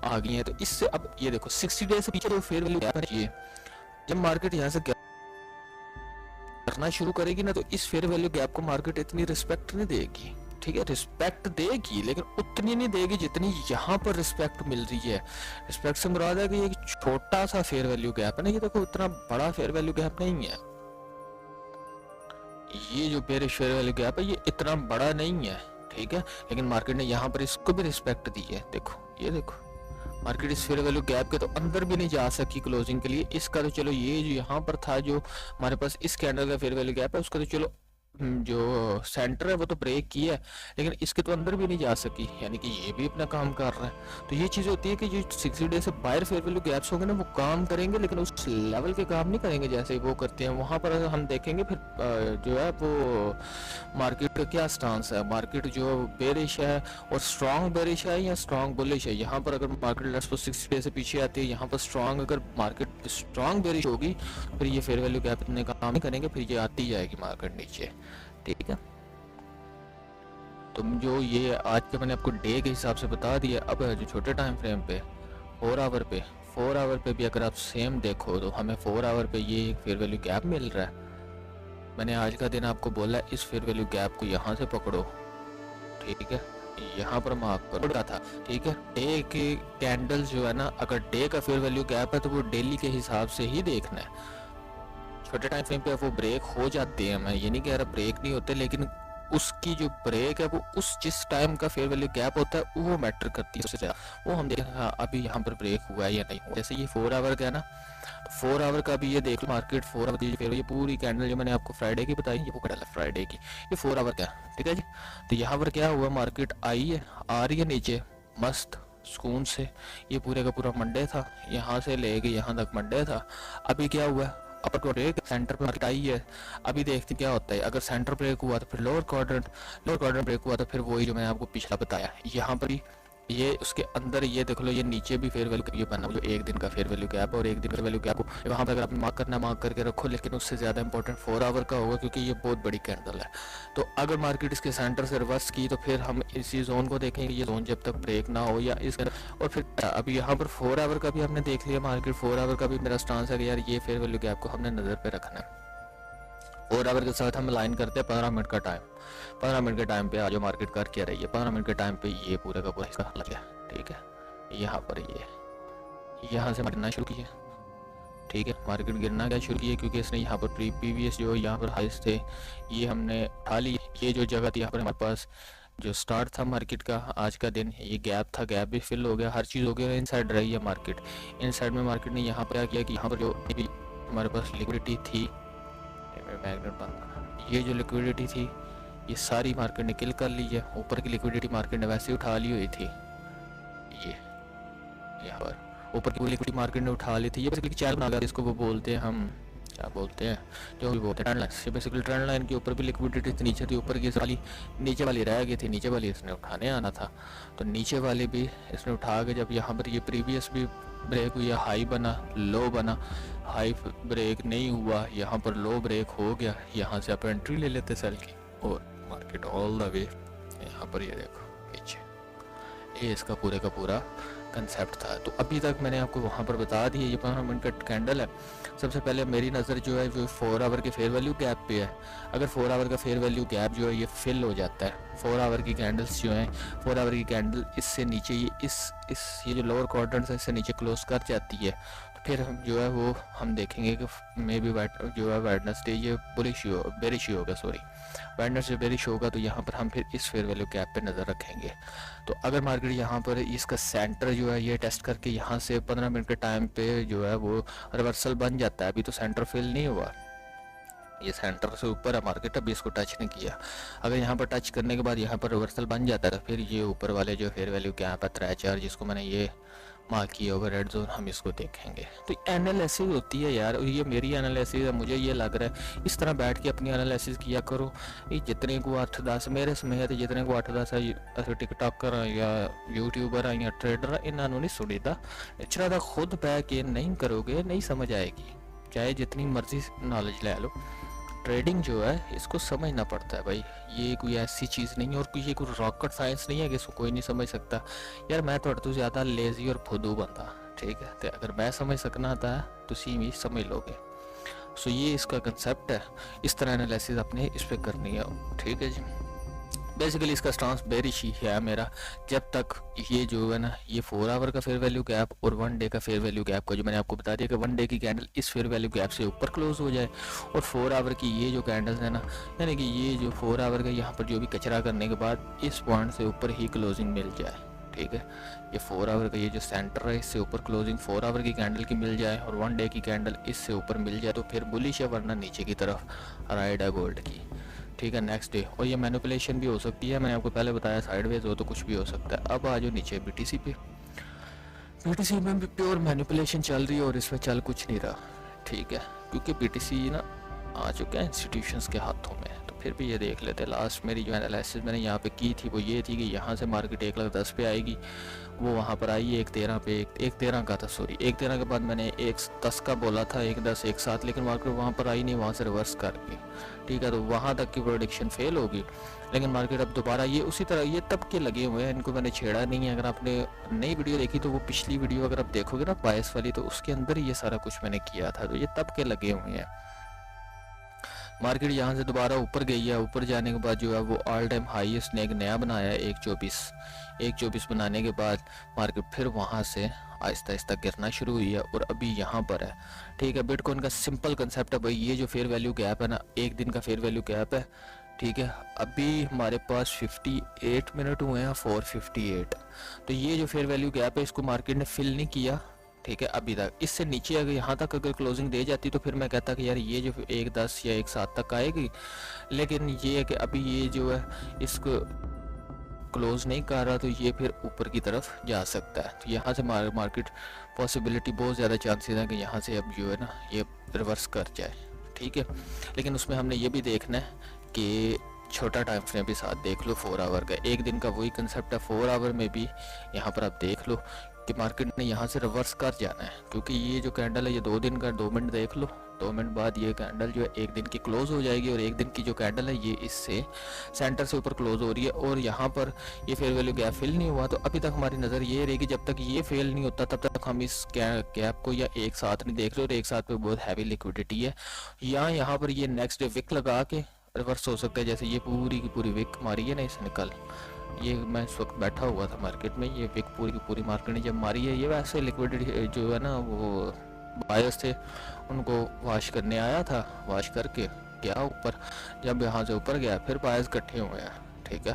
आ गई हैं, तो इससे अब ये देखो 60 डेज से पीछे जो फेयर वैल्यू गैप है, जब मार्केट यहाँ से करना शुरू करेगी ना तो इस फेयर वैल्यू गैप को मार्केट इतनी रिस्पेक्ट नहीं देगी। ठीक है, रिस्पेक्ट देगी लेकिन उतनी नहीं देगी जितनी यहाँ पर रिस्पेक्ट मिल रही है। रिस्पेक्ट से मुराद है कि एक छोटा सा फेयर वैल्यू गैप है ना, ये देखो उतना बड़ा फेयर वैल्यू गैप नहीं है। ये जो बेरिश फेयर वैल्यू गैप है ये इतना बड़ा नहीं है। ठीक है, लेकिन मार्केट ने यहाँ पर इसको भी रिस्पेक्ट दी है। देखो, ये देखो मार्केट इस फेयर वैल्यू गैप के तो अंदर भी नहीं जा सकी क्लोजिंग के लिए। इसका तो चलो ये जो यहाँ पर था, जो हमारे पास इस कैंडल का फेयर वैल्यू गैप है, उसका तो चलो जो सेंटर है वो तो ब्रेक किया है, लेकिन इसके तो अंदर भी नहीं जा सकी, यानी कि ये भी अपना काम कर रहा है। तो ये चीज़ होती है कि जो 60 डे से बाहर फेयर वैल्यू गैप्स होंगे ना वो काम करेंगे, लेकिन उस लेवल के काम नहीं करेंगे जैसे वो करते हैं। वहाँ पर हम देखेंगे फिर जो है वो मार्केट का क्या स्टांस है, मार्केट जो बेरिश है और स्ट्रॉन्ग बेरिश है या स्ट्रॉन्ग बुलिश है। यहाँ पर अगर मार्केट लेट्स सपोज 60 डे से पीछे आती है, यहाँ पर स्ट्रॉन्ग, अगर मार्केट स्ट्रॉन्ग बेरिश होगी फिर ये फेयर वैल्यू गैप इतने काम नहीं करेंगे, फिर ये आती जाएगी मार्केट नीचे। ठीक है, तो जो ये आज के मैंने आपको डे के हिसाब से बता दिया। अब जो छोटे टाइम फ्रेम पे 4 आवर पे भी अगर आप सेम देखो तो हमें 4 आवर पे ये एक फेयर वैल्यू गैप मिल रहा है। मैंने आज का दिन आपको बोला इस फेयर वैल्यू गैप को यहाँ से पकड़ो, ठीक है, यहाँ पर मार्क करो था। ठीक है, डे के कैंडल जो है ना, अगर डे का फेयर वैल्यू गैप है तो वो डेली के हिसाब से ही देखना है। छोटे टाइम फ्रेम पे वो ब्रेक हो जाते हैं, मैं ये नहीं कह रहा ब्रेक नहीं होते, लेकिन उसकी जो ब्रेक है वो उस जिस टाइम का फेयर वैल्यू गैप होता है वो मैटर करती है उससे ज्यादा। वो हम देखें हाँ अभी यहाँ पर ब्रेक हुआ है या नहीं हुआ। जैसे ये 4 आवर का है ना, 4 आवर का भी ये देख लो मार्केट 4 आवर की फेयर, ये पूरी कैंडल जो मैंने आपको फ्राइडे की बताई ये वो कैंडल है फ्राइडे की, ये 4 आवर का है। ठीक है जी, तो यहाँ पर क्या हुआ, मार्केट आई है, आ रही है नीचे मस्त सुकून से। ये पूरे का पूरा मंडे था, यहाँ से लेके यहाँ तक मंडे था। अभी क्या हुआ, अपर क्वाड्रेंट सेंटर पे मार्केट आई है। अभी देखते क्या होता है, अगर सेंटर ब्रेक हुआ तो फिर लोअर क्वाड्रेंट ब्रेक हुआ तो फिर वही जो मैंने आपको पिछला बताया, यहाँ पर ये उसके अंदर ये देख लो, ये नीचे भी फेयर वैल्यू ये बना जो एक दिन का फेयर वैल्यू गैप और एक दिन का वैल्यू गैप वहाँ पर अगर आपने मार्क करना मार्क करके रखो, लेकिन उससे ज़्यादा इंपॉर्टेंट 4 आवर का होगा क्योंकि ये बहुत बड़ी कैंडल है। तो अगर मार्केट इसके सेंटर से रिवर्स की तो फिर हम इसी जोन को देखेंगे, ये जोन जब तक ब्रेक ना हो या इस, और फिर अब यहाँ पर 4 आवर का भी हमने देख लिया मार्केट। 4 आवर का भी मेरा स्टांस है कि यार ये फेयर वैल्यू गैप को हमने नज़र पर रखना है। 4 आवर के साथ हम लाइन करते हैं 15 मिनट का टाइम। 15 मिनट के टाइम पे आज मार्केट कर क्या रही है, 15 मिनट के टाइम पे ये पूरा का पूरा हिस्सा लग गया। ठीक है, यहाँ पर ये यहाँ से गिरना शुरू किया। ठीक है, मार्केट गिरना क्या शुरू किया क्योंकि इसने यहाँ पर प्रीवियस जो यहाँ पर हाइस थे ये हमने उठा ली। ये जो जगह थी यहाँ पर हमारे पास जो स्टार्ट था मार्केट का आज का दिन, ये गैप था, गैप भी फिल हो गया, हर चीज़ हो गया। इनसाइड रही है मार्केट। इनसाइड में मार्केट ने यहाँ पर क्या किया कि यहाँ पर जो हमारे पास लिक्विडिटी थी, मैग्नेट बंद, ये जो लिक्विडिटी थी ये सारी मार्केट ने किल कर ली है। ऊपर की लिक्विडिटी मार्केट ने वैसे उठा ली हुई थी, ये यहाँ पर ऊपर की लिक्विडिटी मार्केट ने उठा ली थी। ये बेसिकली चैनल बना, इसको वो बोलते हैं, हम क्या बोलते हैं, जो भी बोलते हैं ट्रेंड लाइन। ये बेसिकली ट्रेंड लाइन के ऊपर भी लिक्विडिटी थी, नीचे थी, ऊपर की वाली नीचे वाली रह गई थी, नीचे वाली इसने उठाने आना था, तो नीचे वाली भी इसने उठा के जब यहाँ पर ये प्रीवियस भी ब्रेक हुई, हाई बना, लो बना, हाई ब्रेक नहीं हुआ, यहाँ पर लो ब्रेक हो गया, यहाँ से आप एंट्री ले लेते सेल की और मार्केट ऑल द वे यहाँ पर ये देखो पीछे, ये इसका पूरे का पूरा कंसेप्ट था। तो अभी तक मैंने आपको वहाँ पर बता दिया ये 15 मिनट का कैंडल है। सबसे पहले मेरी नज़र जो है वो 4 आवर के फेयर वैल्यू गैप पे है। अगर 4 आवर का फेयर वैल्यू गैप जो है ये फिल हो जाता है, 4 आवर की कैंडल्स जो हैं, 4 आवर की कैंडल इससे नीचे ये ये जो लोअर क्वाड्रेंट है इससे नीचे क्लोज कर जाती है, तो फिर हम जो है वो हम देखेंगे कि मे बी जो है वेडनेसडे ये बेरिश होगा, सॉरी वेडनेसडे बेरिश होगा, तो यहाँ पर हम फिर इस फेयर वैल्यू गैप पे नज़र रखेंगे। तो अगर मार्केट यहाँ पर इसका सेंटर जो है ये टेस्ट करके यहाँ से 15 मिनट के टाइम पे जो है वो रिवर्सल बन जाता है, अभी तो सेंटर फिल नहीं हुआ, ये सेंटर से ऊपर है मार्केट, अभी इसको टच नहीं किया। अगर यहाँ पर टच करने के बाद यहाँ पर रिवर्सल बन जाता है तो फिर ये ऊपर वाले जो फेयर वैल्यू गैप है 3-4 जिसको मैंने ये मार्क किया होगा रेड जोन, हम इसको देखेंगे। तो एनालिसिस होती है यार, ये मेरी एनालिसिस है, मुझे ये लग रहा है इस तरह बैठ के अपनी एनालिसिस किया करो। ये जितने को 8-10 मेरे समेत जितने को 8-10 टिकटॉकर या यूट्यूबर या ट्रेडर इन्होंने नहीं सुनीता, इतना खुद बह के नहीं करोगे नहीं समझ आएगी, चाहे जितनी मर्जी नॉलेज ले लो। ट्रेडिंग जो है इसको समझना पड़ता है भाई, ये कोई ऐसी चीज़ नहीं है और ये कोई रॉकेट साइंस नहीं है कि इसको कोई नहीं समझ सकता। यार मैं थोड़ा तो ज़्यादा लेजी और फुदू बंदा, ठीक है, तो अगर मैं समझ सकना था तुसी भी समझ लोगे। सो ये इसका कंसेप्ट है, इस तरह एनालिसिस अपने इस पर करनी है, ठीक है जी। बेसिकली इसका स्टांस बेरिश ही है मेरा, जब तक ये जो है ना ये 4 आवर का फेयर वैल्यू गैप और 1 डे का फेयर वैल्यू गैप का जो मैंने आपको बता दिया कि 1 डे की कैंडल इस फेयर वैल्यू गैप से ऊपर क्लोज हो जाए और 4 आवर की ये जो कैंडल्स है ना, यानी कि ये जो 4 आवर का यहाँ पर जो भी कचरा करने के बाद इस पॉइंट से ऊपर ही क्लोजिंग मिल जाए, ठीक है, ये 4 आवर का ये जो सेंटर है इससे ऊपर क्लोजिंग 4 आवर की कैंडल की मिल जाए और 1 डे की कैंडल इससे ऊपर मिल जाए तो फिर बुलिश है, वरना नीचे की तरफ राइड है गोल्ड की, ठीक है, नेक्स्ट डे। और ये मैनिपुलेशन भी हो सकती है, मैंने आपको पहले बताया साइडवेज हो तो कुछ भी हो सकता है। अब आ जाओ नीचे बीटीसी पे, बीटीसी में भी प्योर मैनिपुलेशन चल रही है और इसमें चल कुछ नहीं रहा, ठीक है, क्योंकि बीटीसी ना आ चुका है इंस्टीट्यूशंस के हाथों में। तो फिर भी ये देख लेते हैं, लास्ट मेरी जो एनालिसिस मैंने यहाँ पे की थी वो ये थी कि यहाँ से मार्केट 1,10,000 पे आएगी, वो वहाँ पर आई 1,13 पे, 1,13 का था, सॉरी 1,13 के बाद मैंने 1,10 का बोला था, 1,10 एक साथ, लेकिन मार्केट वहाँ पर आई नहीं, वहाँ से रिवर्स कर गई, ठीक है, तो वहाँ तक की प्रोडिक्शन फेल होगी। लेकिन मार्केट अब दोबारा ये उसी तरह ये तब के लगे हुए हैं, इनको मैंने छेड़ा नहीं है। अगर आपने नई वीडियो देखी तो वो पिछली वीडियो अगर आप देखोगे ना बायस वाली, तो उसके अंदर ये सारा कुछ मैंने किया था, तो ये तब के लगे हुए हैं। मार्केट यहाँ से दोबारा ऊपर गई है, ऊपर जाने के बाद जो है वो ऑल टाइम हाई इसने एक नया बनाया है 1,24 बनाने के बाद मार्केट फिर वहाँ से आहिस्ता आहिस्ता गिरना शुरू हुई है और अभी यहाँ पर है, ठीक है। बिटकॉइन का सिंपल कंसेप्ट है भाई, ये जो फेयर वैल्यू गैप है ना, एक दिन का फेयर वैल्यू गैप है, ठीक है। अभी हमारे पास 58 मिनट हुए हैं, 458, तो ये जो फेयर वैल्यू गैप है इसको मार्केट ने फिल नहीं किया, ठीक है, अभी तक। इससे नीचे अगर यहाँ तक अगर क्लोजिंग दे जाती तो फिर मैं कहता कि यार ये जो 1,10 या 1,7 तक आएगी, लेकिन ये है कि अभी ये जो है इसको क्लोज नहीं कर रहा, तो ये फिर ऊपर की तरफ जा सकता है। तो यहाँ से मार्केट पॉसिबिलिटी बहुत ज़्यादा चांसेस हैं कि यहाँ से अब जो है ना ये रिवर्स कर जाए, ठीक है। लेकिन उसमें हमने ये भी देखना है कि छोटा टाइम फ्रेम भी साथ देख लो 4 आवर का। एक दिन का वही कंसेप्ट है, 4 आवर में भी यहाँ पर आप देख लो कि मार्केट ने यहाँ से रिवर्स कर जाना है, क्योंकि ये जो कैंडल है ये 2 दिन का, 2 मिनट देख लो, 2 मिनट बाद ये कैंडल जो है 1 दिन की क्लोज हो जाएगी, और 1 दिन की जो कैंडल है ये इससे सेंटर से ऊपर क्लोज हो रही है। और यहाँ पर ये फेयर वैल्यू गैप फिल नहीं हुआ, तो अभी तक हमारी नज़र ये रहेगी जब तक ये फेल नहीं होता तब तक हम इस गैप को या एक साथ नहीं देख रहे, और एक साथ पे बहुत हैवी लिक्विडिटी है। या यहाँ पर ये नेक्स्ट डे विक लगा के रिवर्स हो सकता है, जैसे ये पूरी की पूरी विक मारी है ना इसने कल, ये मैं इस वक्त बैठा हुआ था मार्केट में, ये विक पूरी की पूरी मार्केट ने जब मारी है, ये वैसे लिक्विडिटी जो है ना वो बायर्स थे उनको वॉश करने आया था, वॉश करके गया ऊपर, जब यहाँ से ऊपर गया फिर बायर्स इकट्ठे हुए हैं, ठीक है,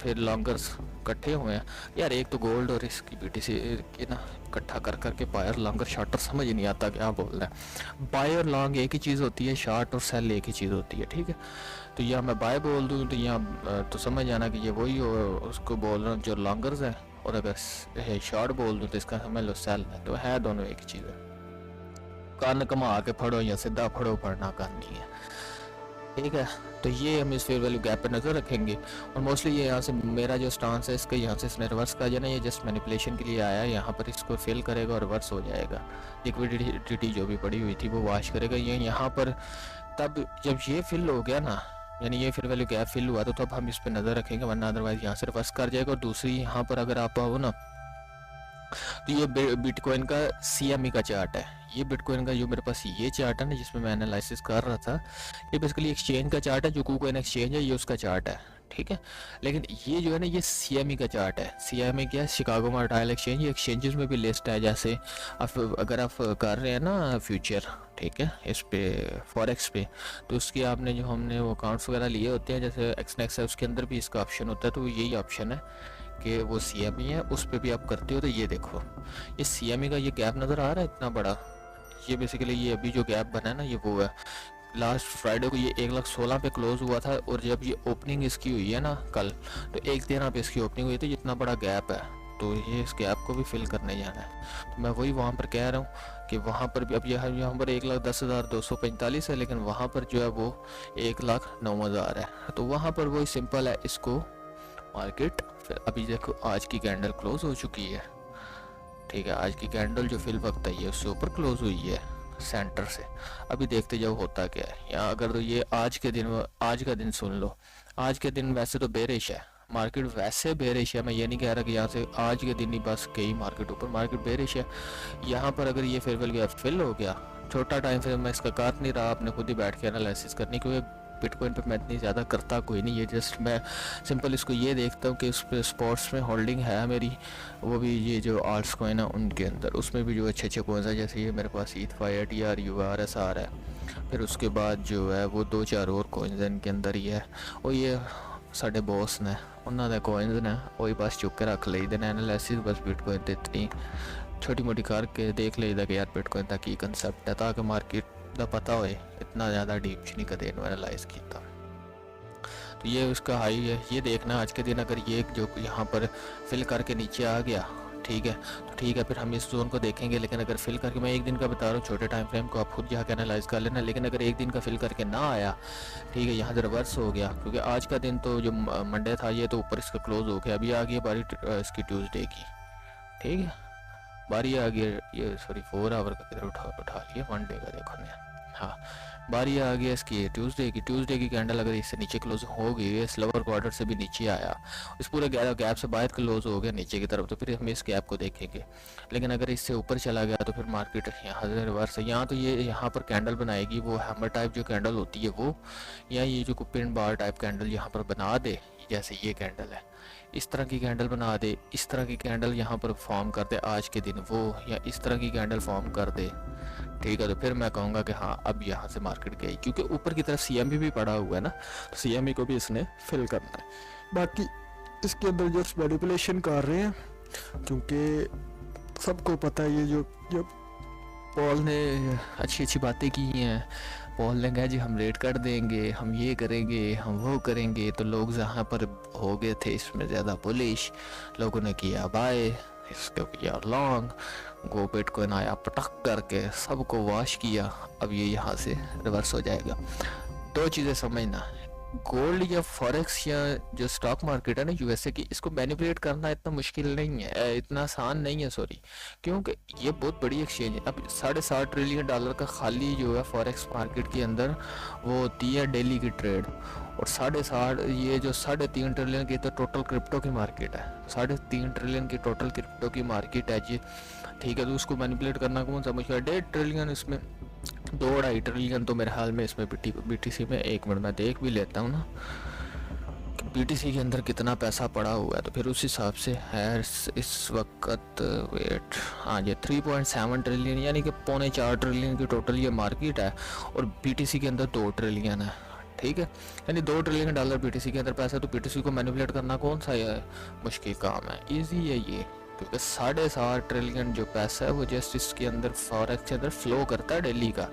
फिर लॉन्गर्स इकट्ठे हुए हैं। यार एक तो गोल्ड और इसकी बीटीसी की ना इकट्ठा कर करके बायर लॉन्गर शॉर्टर समझ ही नहीं आता क्या बोल रहा है। बायर लॉन्ग एक ही चीज़ होती है, शॉर्ट और सेल एक ही चीज़ होती है, ठीक है। तो यहाँ मैं बाय बोल दूँ तो यहाँ तो समझ जाना कि ये वही हो, उसको बोल रहा हूँ जो लॉन्गर्स है, और अगर शॉर्ट बोल दूँ तो इसका समझ लो सेल है, तो है दोनों एक ही चीज़ है। कान कमा के पढ़ो या सीधा पढ़ो, पढ़ना कान नहीं है, ठीक है। तो ये हम इस फेयर वैल्यू गैप पे नज़र रखेंगे, और मोस्टली ये यहाँ से मेरा जो स्टांस है इसका, यहाँ से इसने रिवर्स का जाना, ये जस्ट मैनिपुलेशन के लिए आया है, यहाँ पर इसको फिल करेगा और रिवर्स हो जाएगा, लिक्विडिटी जो भी पड़ी हुई थी वो वॉश करेगा। ये यहाँ पर तब जब ये फिल हो गया ना, यानी ये फेयर वैल्यू गैप फिल हुआ, तो तब हम इस पर नज़र रखेंगे, वरना अदरवाइज यहाँ से रिवर्स कर जाएगा। और दूसरी यहाँ पर अगर आप आओ ना, तो ये बिटकॉइन का CME का चार्ट है, ये बिटकॉइन का जो मेरे पास ये चार्ट है ना जिसमें मैं एनालिसिस कर रहा था, ये बेसिकली एक्सचेंज का चार्ट है, जो KuCoin एक्सचेंज है ये उसका चार्ट है, ठीक है। लेकिन ये जो है ना ये CME का चार्ट है। CME क्या है? शिकागो मर्केंटाइल एक्सचेंज, ये एक्सचेंजेस में भी लिस्ट है, जैसे आप अगर आप कर रहे हैं ना फ्यूचर, ठीक है, इस पे फॉरेक्स पे, तो उसकी आपने जो हमने वो अकाउंट्स वगैरह लिए होते हैं, जैसे एक्सनेक्स है उसके अंदर भी इसका ऑप्शन होता है, तो यही ऑप्शन है कि वो CME है, उस पर भी आप करते हो। तो ये देखो ये CME का ये गैप नज़र आ रहा है इतना बड़ा, ये बेसिकली ये अभी जो गैप बना है ना ये वो है, लास्ट फ्राइडे को ये 1,16,000 पे क्लोज हुआ था, और जब ये ओपनिंग इसकी हुई है ना कल, तो 1,13 पे इसकी ओपनिंग हुई थी, जितना बड़ा गैप है, तो ये इस गैप को भी फिल करने जाना है। तो मैं वही वहाँ पर कह रहा हूँ कि वहाँ पर भी अब यहाँ पर 1,10,245 है, लेकिन वहाँ पर जो है वो 1,09,000 है, तो वहाँ पर वही सिंपल है, इसको मार्केट फिर अभी देखो आज की कैंडल क्लोज हो चुकी है, ठीक है, आज की कैंडल जो फिल वक्त है ये उससे ऊपर क्लोज हुई है सेंटर से। अभी देखते जाओ होता क्या है यहाँ। अगर तो ये आज का दिन सुन लो, आज के दिन वैसे तो बेरिश है मार्केट, वैसे बेरिश है, मैं ये नहीं कह रहा कि यहाँ से आज के दिन ही बस गई मार्केट ऊपर, मार्केट बेरिश है। यहाँ पर अगर ये फेयर वैल्यू फिल हो गया, छोटा टाइम फ्रेम मैं इसका काट नहीं रहा, आपने खुद ही बैठ के एनालिसिस करनी, क्योंकि बिटकॉइन पे मैं इतनी ज़्यादा करता कोई नहीं, ये जस्ट मैं सिंपल इसको ये देखता हूँ कि उस पर स्पॉट्स में होल्डिंग है मेरी, वो भी ये जो आर्ट्स कॉइन है उनके अंदर, उसमें भी जो अच्छे कोइंस है, जैसे ये मेरे पास ETH TRURSR है, फिर उसके बाद जो है वो 2-4 और कोइंस हैं इनके अंदर ही है, और ये साढ़े बॉस ने उन्होंने कोइंस ने वही बस चुक के रख ली देना, एनालिसिस बस बिटकॉइन तो इतनी छोटी मोटी करके देख लीदा कि यार बिटकॉइन का की कंसेप्ट है, ताकि मार्केट का पता होए, इतना ज़्यादा डीप नहीं कदे एनालाइज किया। तो ये उसका हाई है, ये देखना आज के दिन अगर ये जो यहाँ पर फिल करके नीचे आ गया, ठीक है, तो ठीक है, फिर हम इस जोन को देखेंगे। लेकिन अगर फिल करके, मैं एक दिन का बता रहा हूँ, छोटे टाइम फ्रेम को आप खुद जाकर एनालाइज कर लेना, लेकिन अगर एक दिन का फिल करके ना आया, ठीक है, यहाँ से रिवर्स हो गया, क्योंकि आज का दिन तो जो मंडे था ये तो ऊपर इसका क्लोज हो गया, अभी आ गई बारी इसकी ट्यूसडे की, ठीक है, बारी आ गई ये, सॉरी 4 आवर का किधर उठा लिया, 1 डे का देखो ने, हाँ, बारी आ गई इसकी ट्यूसडे की कैंडल अगर इससे नीचे क्लोज हो गई, इस लोअर क्वार्टर से भी नीचे आया, इस पूरे गैप से बाहर क्लोज हो गया नीचे की तरफ, तो फिर हम इस गैप को देखेंगे। लेकिन अगर इससे ऊपर चला गया तो फिर मार्केट यहाँ से रिवर्स है, यहाँ तो ये यहाँ पर कैंडल बनाएगी, वो हैमर टाइप जो कैंडल होती है वो, या ये जो पिन बार टाइप कैंडल यहाँ पर बना दे, जैसे ये कैंडल है, इस तरह की कैंडल बना दे, इस तरह की कैंडल यहाँ पर फॉर्म कर दे आज के दिन वो, या इस तरह की कैंडल फॉर्म कर दे, ठीक है, तो फिर मैं कहूँगा कि हाँ अब यहाँ से मार्केट गई, क्योंकि ऊपर की तरफ CME भी पड़ा हुआ है ना, तो CME को भी इसने फिल करना है। बाकी इसके अंदर जस्ट मैनिपुलेशन कर रहे हैं, क्योंकि सबको पता है ये जो पॉल ने अच्छी बातें की हैं, पॉल ने कहा जी हम रेट कर देंगे, हम ये करेंगे, हम वो करेंगे, तो लोग जहाँ पर हो गए थे इसमें ज़्यादा बुलिश, लोगों ने किया बाय, इसको किया लॉन्ग, गो बिटकॉइन आया पटक करके सबको वॉश किया, अब ये यहाँ से रिवर्स हो जाएगा। 2 चीज़ें समझना, गोल्ड या फॉरेक्स या जो स्टॉक मार्केट है ना यूएसए की, इसको मैनिपुलेट करना इतना मुश्किल नहीं है, इतना आसान नहीं है, सॉरी, क्योंकि ये बहुत बड़ी एक्सचेंज है। अब $7.5 ट्रिलियन का खाली जो है फॉरेक्स मार्केट के अंदर वो होती है डेली की ट्रेड, और 6.5 ये जो 3.5 ट्रिलियन की तो टोटल क्रिप्टो की मार्केट है, 3.5 ट्रिलियन की टोटल क्रिप्टो की मार्केट है जी, ठीक है। तो उसको मैनिपुलेट करना कौन सा मुश्किल है। 1.5 ट्रिलियन इसमें, 2-2.5 ट्रिलियन तो मेरे ख्याल में इसमें बीटीसी में, 1 मिनट में देख भी लेता हूँ ना कि बीटीसी के अंदर कितना पैसा पड़ा हुआ है, तो फिर उस हिसाब से है इस वक्त। वेट, हाँ ये 3.7 ट्रिलियन यानी कि 3.25 ट्रिलियन की टोटल ये मार्केट है, और बीटीसी के अंदर 2 ट्रिलियन है, ठीक है। यानी $2 ट्रिलियन बीटीसी के अंदर पैसा है, तो बीटीसी को मैनिपुलेट करना कौन सा है मुश्किल काम है, ईजी है ये, क्योंकि 7.5 ट्रिलियन जो पैसा है वो जस्ट इसके अंदर फॉरेक्स के अंदर फ्लो करता है डेली का,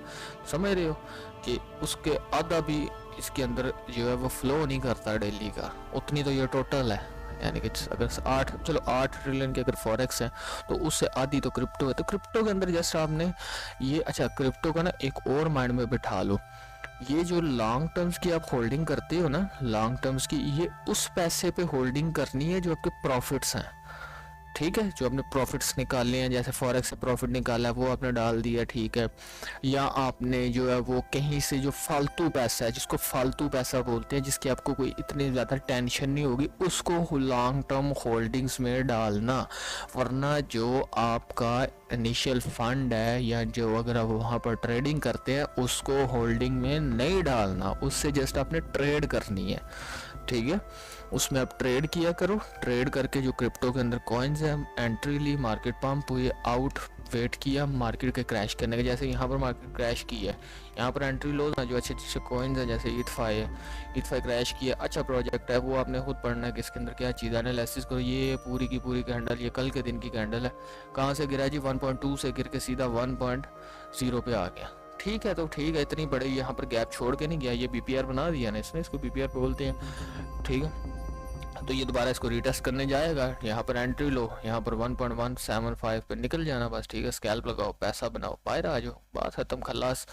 समझ रहे हो कि उसके आधा भी इसके अंदर जो है वो फ्लो नहीं करता डेली का, उतनी तो ये टोटल है। यानी कि अगर 8 ट्रिलियन के अगर फॉरेक्स है तो उससे आधी तो क्रिप्टो है, तो क्रिप्टो के अंदर जस्ट आपने ये, अच्छा क्रिप्टो का ना एक और माइंड में बिठा लो, ये जो लॉन्ग टर्म्स की आप होल्डिंग करते हो ना, लॉन्ग टर्म्स की, ये उस पैसे पे होल्डिंग करनी है जो आपके प्रॉफिट्स हैं, ठीक है, जो आपने प्रॉफिट्स निकाले हैं, जैसे फॉरेक्स से प्रॉफिट निकाला है वो आपने डाल दिया, ठीक है, या आपने जो है वो कहीं से जो फालतू पैसा है, जिसको फालतू पैसा बोलते हैं, जिसकी आपको कोई इतनी ज़्यादा टेंशन नहीं होगी, उसको लॉन्ग टर्म होल्डिंग्स में डालना, वरना जो आपका इनिशियल फंड है या जो अगर आप वहाँ पर ट्रेडिंग करते हैं उसको होल्डिंग में नहीं डालना, उससे जस्ट आपने ट्रेड करनी है, ठीक है। उसमें आप ट्रेड किया करो, ट्रेड करके जो क्रिप्टो के अंदर कॉइन्स है, एंट्री ली, मार्केट पंप हुई, आउट, वेट किया मार्केट के क्रैश करने का, जैसे यहाँ पर मार्केट क्रैश की है, यहाँ पर एंट्री लो ना, जो अच्छे अच्छे कॉइन्स हैं जैसे ईथफाई है, ईथफाई क्रैश किया, अच्छा प्रोजेक्ट है, वो आपने खुद पढ़ना है कि इसके अंदर क्या चीज़ है, एनालिसिस करो। ये पूरी की पूरी कैंडल, ये कल के दिन की कैंडल है, कहाँ से गिरा जी, 1.2 से गिर के सीधा 1.0 पे आ गया, ठीक है। तो ठीक है, इतनी बड़ी यहाँ पर गैप छोड़ के नहीं गया, ये बीपीआर बना दिया ना इसने, इसको बीपीआर बोलते हैं, ठीक है। तो ये दोबारा इसको रीटेस्ट करने जाएगा, यहाँ पर एंट्री लो, यहाँ पर 1.175 पे निकल जाना बस, ठीक है, स्कैल्प लगाओ, पैसा बनाओ, बाहर आ जाओ, बात खत्म, खलास।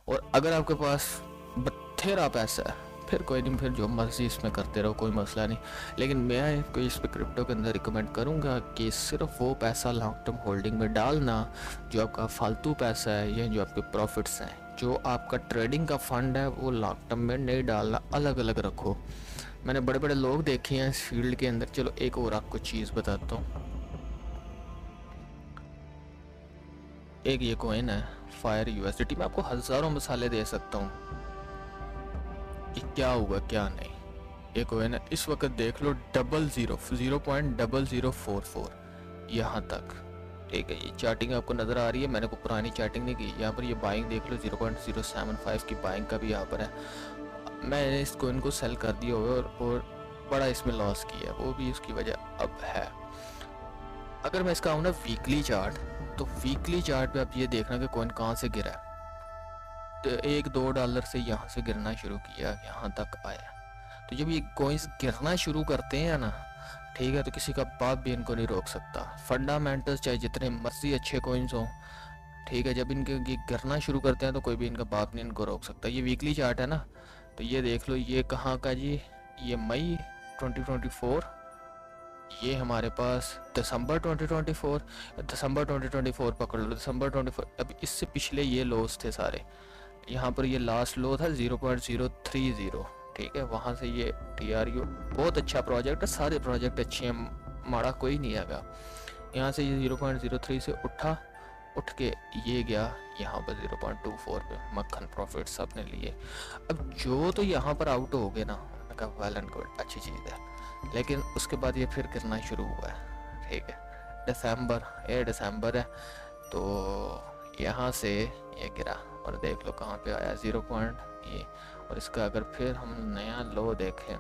और अगर आपके पास बथेरा पैसा है फिर कोई नहीं, फिर जो मर्जी इसमें करते रहो, कोई मसला नहीं, लेकिन मैं कोई इस पर क्रिप्टो के अंदर रिकमेंड करूँगा कि सिर्फ वो पैसा लॉन्ग टर्म होल्डिंग में डालना जो आपका फालतू पैसा है या जो आपके प्रॉफिट्स हैं, जो आपका ट्रेडिंग का फंड है वो लॉन्ग टर्म में नहीं डालना, अलग अलग रखो। मैंने बड़े बड़े लोग देखे हैं इस फील्ड के अंदर। चलो एक और आपको चीज़ बताता हूँ, एक ये कॉइन है फायर यूएसडीटी, मैं आपको हज़ारों मिसालें दे सकता हूँ कि क्या हुआ क्या नहीं। ये कॉइन है, इस वक्त देख लो 0.0044 यहाँ तक, ठीक है। ये चार्टिंग आपको नज़र आ रही है, मैंने कोई पुरानी चार्टिंग नहीं की। यहाँ पर ये बाइंग देख लो, 0.075 की बाइंग का भी यहाँ पर है। मैंने इस कॉइन को सेल कर दिया हुआ और बड़ा इसमें लॉस किया, वो भी उसकी वजह अब है। अगर मैं इसका आऊँ ना वीकली चार्ट, तो वीकली चार्ट पे आप ये देखना कि कॉइन कहाँ से गिरा है, तो $1-2 से यहाँ से गिरना शुरू किया, यहाँ तक आया। तो जब ये कॉइन्स गिरना शुरू करते हैं ना, ठीक है, तो किसी का बाप भी इनको नहीं रोक सकता। फंडामेंटल्स चाहे जितने मर्जी अच्छे कॉइन्स हों, ठीक है, जब इनके गिरना शुरू करते हैं तो कोई भी इनका बाप नहीं इनको रोक सकता। ये वीकली चार्ट है ना, तो ये देख लो, ये कहाँ का जी, ये मई 2024, ये हमारे पास दिसंबर 2024 पकड़ लो, दिसंबर 24। अब इससे पिछले ये लॉस थे सारे, यहाँ पर ये लास्ट लो था 0.030, ठीक है, वहाँ से ये TRU बहुत अच्छा प्रोजेक्ट है, सारे प्रोजेक्ट अच्छे हैं, माड़ा कोई नहीं आएगा। यहाँ से ये 0.03 से उठ के ये गया यहाँ पर 0.24 पे, मक्खन प्रॉफिट सबने लिए। अब जो तो यहाँ पर आउट हो गए ना, मैंने कहा वेल एंड गुड, अच्छी चीज़ है, लेकिन उसके बाद ये फिर गिरना शुरू हुआ है, ठीक है। दिसंबर है, तो यहाँ से ये गिरा और देख लो कहाँ पे आया, 0 पॉइंट ये, और इसका अगर फिर हम नया लो देखें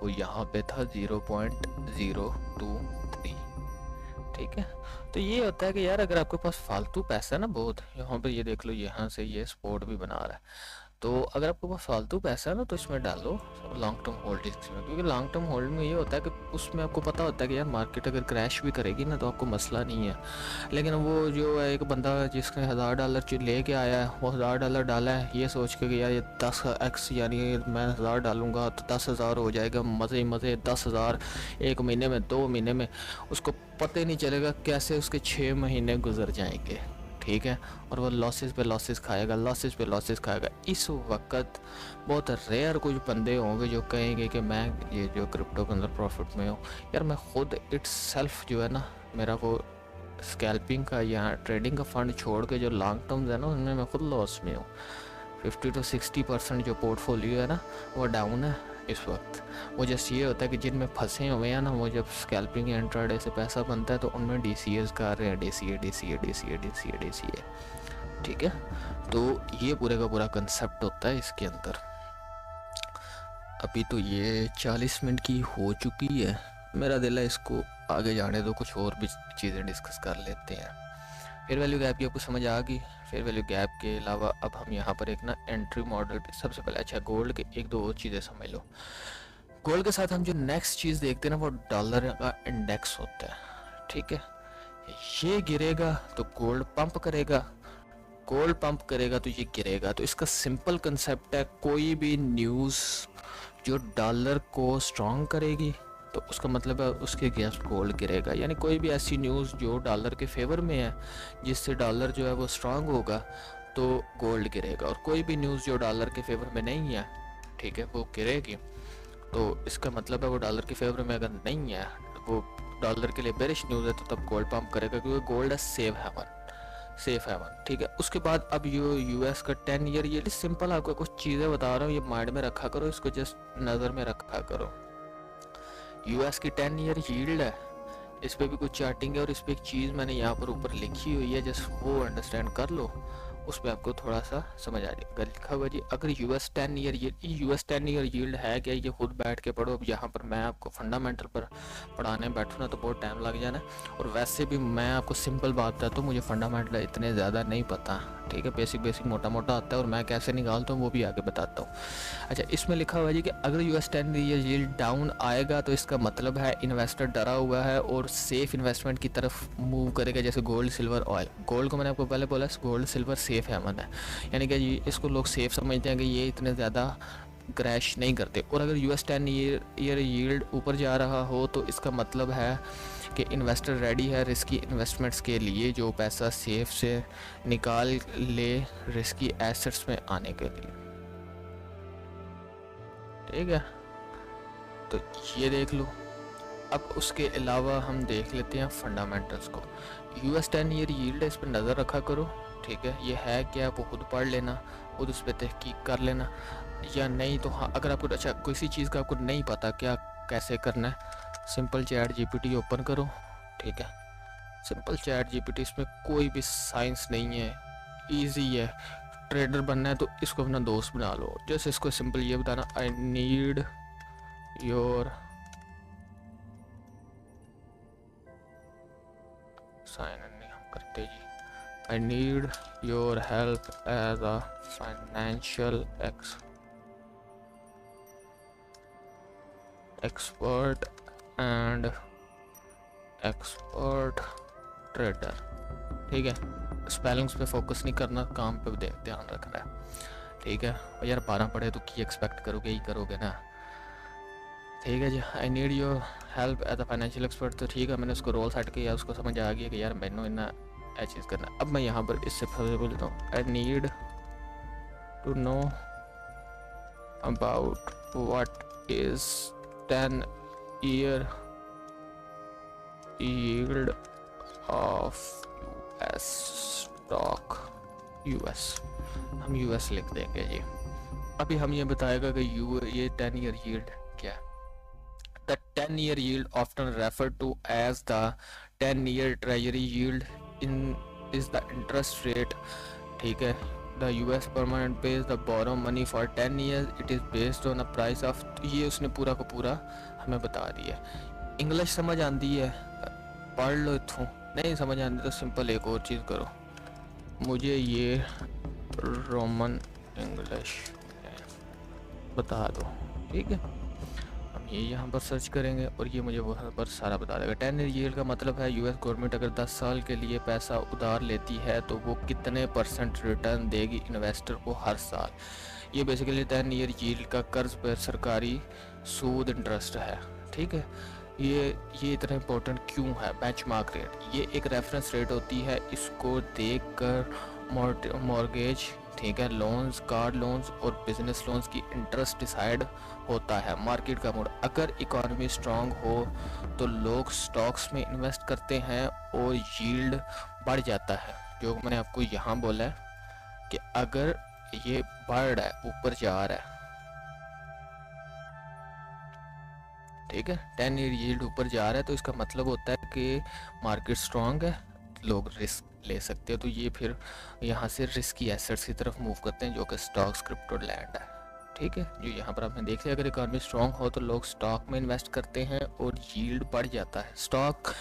वो यहाँ पे था 0.023, ठीक है। तो ये होता है कि यार अगर आपके पास फालतू पैसा है ना बहुत, यहाँ पे ये देख लो, यहाँ से ये सपोर्ट भी बना रहा है, तो अगर आपके पास फालतू पैसा है ना तो इसमें डालो लॉन्ग टर्म होल्डिंग्स में, क्योंकि लॉन्ग टर्म होल्ड में ये होता है कि उसमें आपको पता होता है कि यार मार्केट अगर क्रैश भी करेगी ना तो आपको मसला नहीं है। लेकिन वो जो है एक बंदा जिसने $1000 ले के आया है, वो $1000 डाला है ये सोच के कि यार ये 10x यानी मैं 1000 डालूंगा तो 10,000 हो जाएगा, मज़े ही मज़े 10,000 एक महीने में 2 महीने में, उसको पता ही नहीं चलेगा कैसे उसके 6 महीने गुजर जाएंगे। ठीक है, और वो लॉसेस पे लॉसेस खाएगा, लॉसेस पे लॉसेस खाएगा। इस वक्त बहुत रेयर कुछ बंदे होंगे जो कहेंगे कि मैं ये जो क्रिप्टो के अंदर प्रॉफिट में हूँ। यार मैं खुद इट्स सेल्फ जो है ना, मेरा वो स्कैल्पिंग का या ट्रेडिंग का फंड छोड़ के जो लॉन्ग टर्म्स है ना उनमें मैं खुद लॉस में हूँ। 50 to 60% जो पोर्टफोलियो है ना वो डाउन है इस वक्त। वो जैसे ये होता है कि जिनमें फंसे हुए हैं ना, वो जब स्कैल्पिंग या इंट्राडे से पैसा बनता है तो उनमें DCAs कर रहे हैं, DCA। ठीक है, तो ये पूरे का पूरा कंसेप्ट होता है इसके अंदर। अभी तो ये 40 मिनट की हो चुकी है, मेरा दिल है इसको आगे जाने दो, कुछ और भी चीज़ें डिस्कस कर लेते हैं। फेयर वैल्यू गैप की आपको समझ आ गई। फेयर वैल्यू गैप के अलावा अब हम यहाँ पर एक ना एंट्री मॉडल पे सबसे पहले, अच्छा गोल्ड के एक दो और चीज़ें समझ लो। गोल्ड के साथ हम जो नेक्स्ट चीज़ देखते हैं ना वो डॉलर का इंडेक्स होता है। ठीक है, ये गिरेगा तो गोल्ड पंप करेगा, गोल्ड पंप करेगा तो ये गिरेगा। तो इसका सिंपल कंसेप्ट है, कोई भी न्यूज़ जो डॉलर को स्ट्रॉन्ग करेगी तो उसका मतलब है उसके अगेंस्ट गोल्ड गिरेगा। यानी कोई भी ऐसी न्यूज़ जो डॉलर के फेवर में है जिससे डॉलर जो है वो स्ट्रांग होगा तो गोल्ड गिरेगा, और कोई भी न्यूज़ जो डॉलर के फेवर में नहीं है, ठीक है, वो गिरेगी। तो इसका मतलब है वो डॉलर के फेवर में अगर नहीं है, वो डॉलर के लिए बेरिश न्यूज़ है, तो तब गोल्ड पंप करेगा, क्योंकि गोल्ड है सेफ हेवन। ठीक है, उसके बाद अब US का 10 ईयर ये सिंपल आपको कुछ चीज़ें बता रहा हूँ, ये माइंड में रखा करो, इसको जस्ट नज़र में रखा करो। US की 10 ईयर यील्ड है, इस पर भी कुछ चार्टिंग है, और इस पर एक चीज़ मैंने यहाँ पर ऊपर लिखी हुई है, जस्ट वो अंडरस्टैंड कर लो, उस पर आपको थोड़ा सा समझ आ जाएगा। लिखा हुआ जी, अगर US 10 ईयर यील्ड है क्या, ये खुद बैठ के पढ़ो। अब यहाँ पर मैं आपको फंडामेंटल पर पढ़ाने बैठूँ ना तो बहुत टाइम लग जाना, और वैसे भी मैं आपको सिंपल बात बताता हूँ, मुझे फंडामेंटल इतने ज़्यादा नहीं पता। ठीक है, बेसिक मोटा मोटा आता है, और मैं कैसे निकालता हूँ वो भी आगे बताता हूँ। अच्छा, इसमें लिखा हुआ है जी कि अगर US 10 ईयर यील्ड डाउन आएगा तो इसका मतलब है इन्वेस्टर डरा हुआ है और सेफ इन्वेस्टमेंट की तरफ मूव करेगा, जैसे गोल्ड सिल्वर ऑयल। गोल्ड को मैंने आपको पहले बोला गोल्ड सिल्वर सेफ हेवन है, यानी कि इसको लोग सेफ समझते हैं कि ये इतने ज़्यादा क्रैश नहीं करते। और अगर US 10 ईयर यील्ड ऊपर जा रहा हो तो इसका मतलब है कि इन्वेस्टर रेडी है रिस्की इन्वेस्टमेंट्स के लिए, जो पैसा सेफ से निकाल ले रिस्की एसेट्स में आने के लिए। ठीक है, तो ये देख लो। अब उसके अलावा हम देख लेते हैं फंडामेंटल्स को। US 10 ईयर यील्ड है, इस पर नज़र रखा करो। ठीक है, ये है क्या वो खुद पढ़ लेना, खुद उस पर तहकीक कर लेना, या नहीं तो हाँ, अगर आपको अच्छा किसी चीज़ का आपको नहीं पता क्या कैसे करना है, सिंपल चैट GPT ओपन करो। ठीक है, सिंपल चैट GPT, इसमें कोई भी साइंस नहीं है, ईजी है। ट्रेडर बनना है तो इसको अपना दोस्त बना लो। जैसे इसको सिंपल ये बताना, आई नीड योर साइन नहीं हम करते जी, I need your help as a financial expert and expert trader. ठीक है, स्पेलिंग्स पे फोकस नहीं करना, काम पे ध्यान रखना है। ठीक है, और यार 12 पढ़े तो की एक्सपेक्ट करोगे, ही करोगे ना। ठीक है जी, I need your help as a financial expert. तो ठीक है, मैंने उसको रोल सेट किया, उसको समझ आ गया कि यार मैंने इतना ये चीज़ करना। अब मैं यहाँ पर इससे सबसे बोलता हूँ, I need to know about what is 10 year yield of US stock. US हम US लिख देंगे जी। अभी हम ये बताएगा कि ये 10 ईयर यील्ड क्या है। The 10 year yield, often referred to as the 10 year treasury yield, is the interest rate. ठीक है, the US permanent pays the borrow money for 10 years. It is based on a price of, ये उसने पूरा का पूरा हमें बता दिया। इंग्लिश समझ आती है पढ़ लो इथों, नहीं समझ आती तो सिंपल एक और चीज़ करो, मुझे ये रोमन इंग्लिश बता दो, ठीक है। हम ये यहाँ पर सर्च करेंगे और ये मुझे वहाँ पर सारा बता देगा। 10 ईयर यील्ड का मतलब है यूएस गवर्नमेंट अगर 10 साल के लिए पैसा उधार लेती है तो वो कितने % रिटर्न देगी इन्वेस्टर को हर साल। ये बेसिकली 10 ईयर यील्ड का कर्ज पर सरकारी सूद इंटरेस्ट है, ठीक है। ये इतना इम्पोर्टेंट क्यों है? बेंचमार्क रेट, ये एक रेफरेंस रेट होती है, इसको देखकर मॉर्गेज, ठीक है, लोन्स, कार लोन्स और बिजनेस लोन्स की इंटरेस्ट डिसाइड होता है। मार्केट का मूड, अगर इकोनॉमी स्ट्रांग हो तो लोग स्टॉक्स में इन्वेस्ट करते हैं और यील्ड बढ़ जाता है। जो मैंने आपको यहाँ बोला है कि अगर ये बढ़ रहा है, ऊपर जा रहा है, ठीक है, 10 ईयर यील्ड ऊपर जा रहा है तो इसका मतलब होता है कि मार्केट स्ट्रांग है, लोग रिस्क ले सकते हैं। तो ये फिर यहाँ से रिस्की एसेट्स की तरफ मूव करते हैं जो कि स्टॉक्स, क्रिप्टो, लैंड है, ठीक है। जो यहाँ पर आपने देख लिया, अगर इकॉनमी स्ट्रांग हो तो लोग स्टॉक में इन्वेस्ट करते हैं और यील्ड बढ़ जाता है। स्टॉक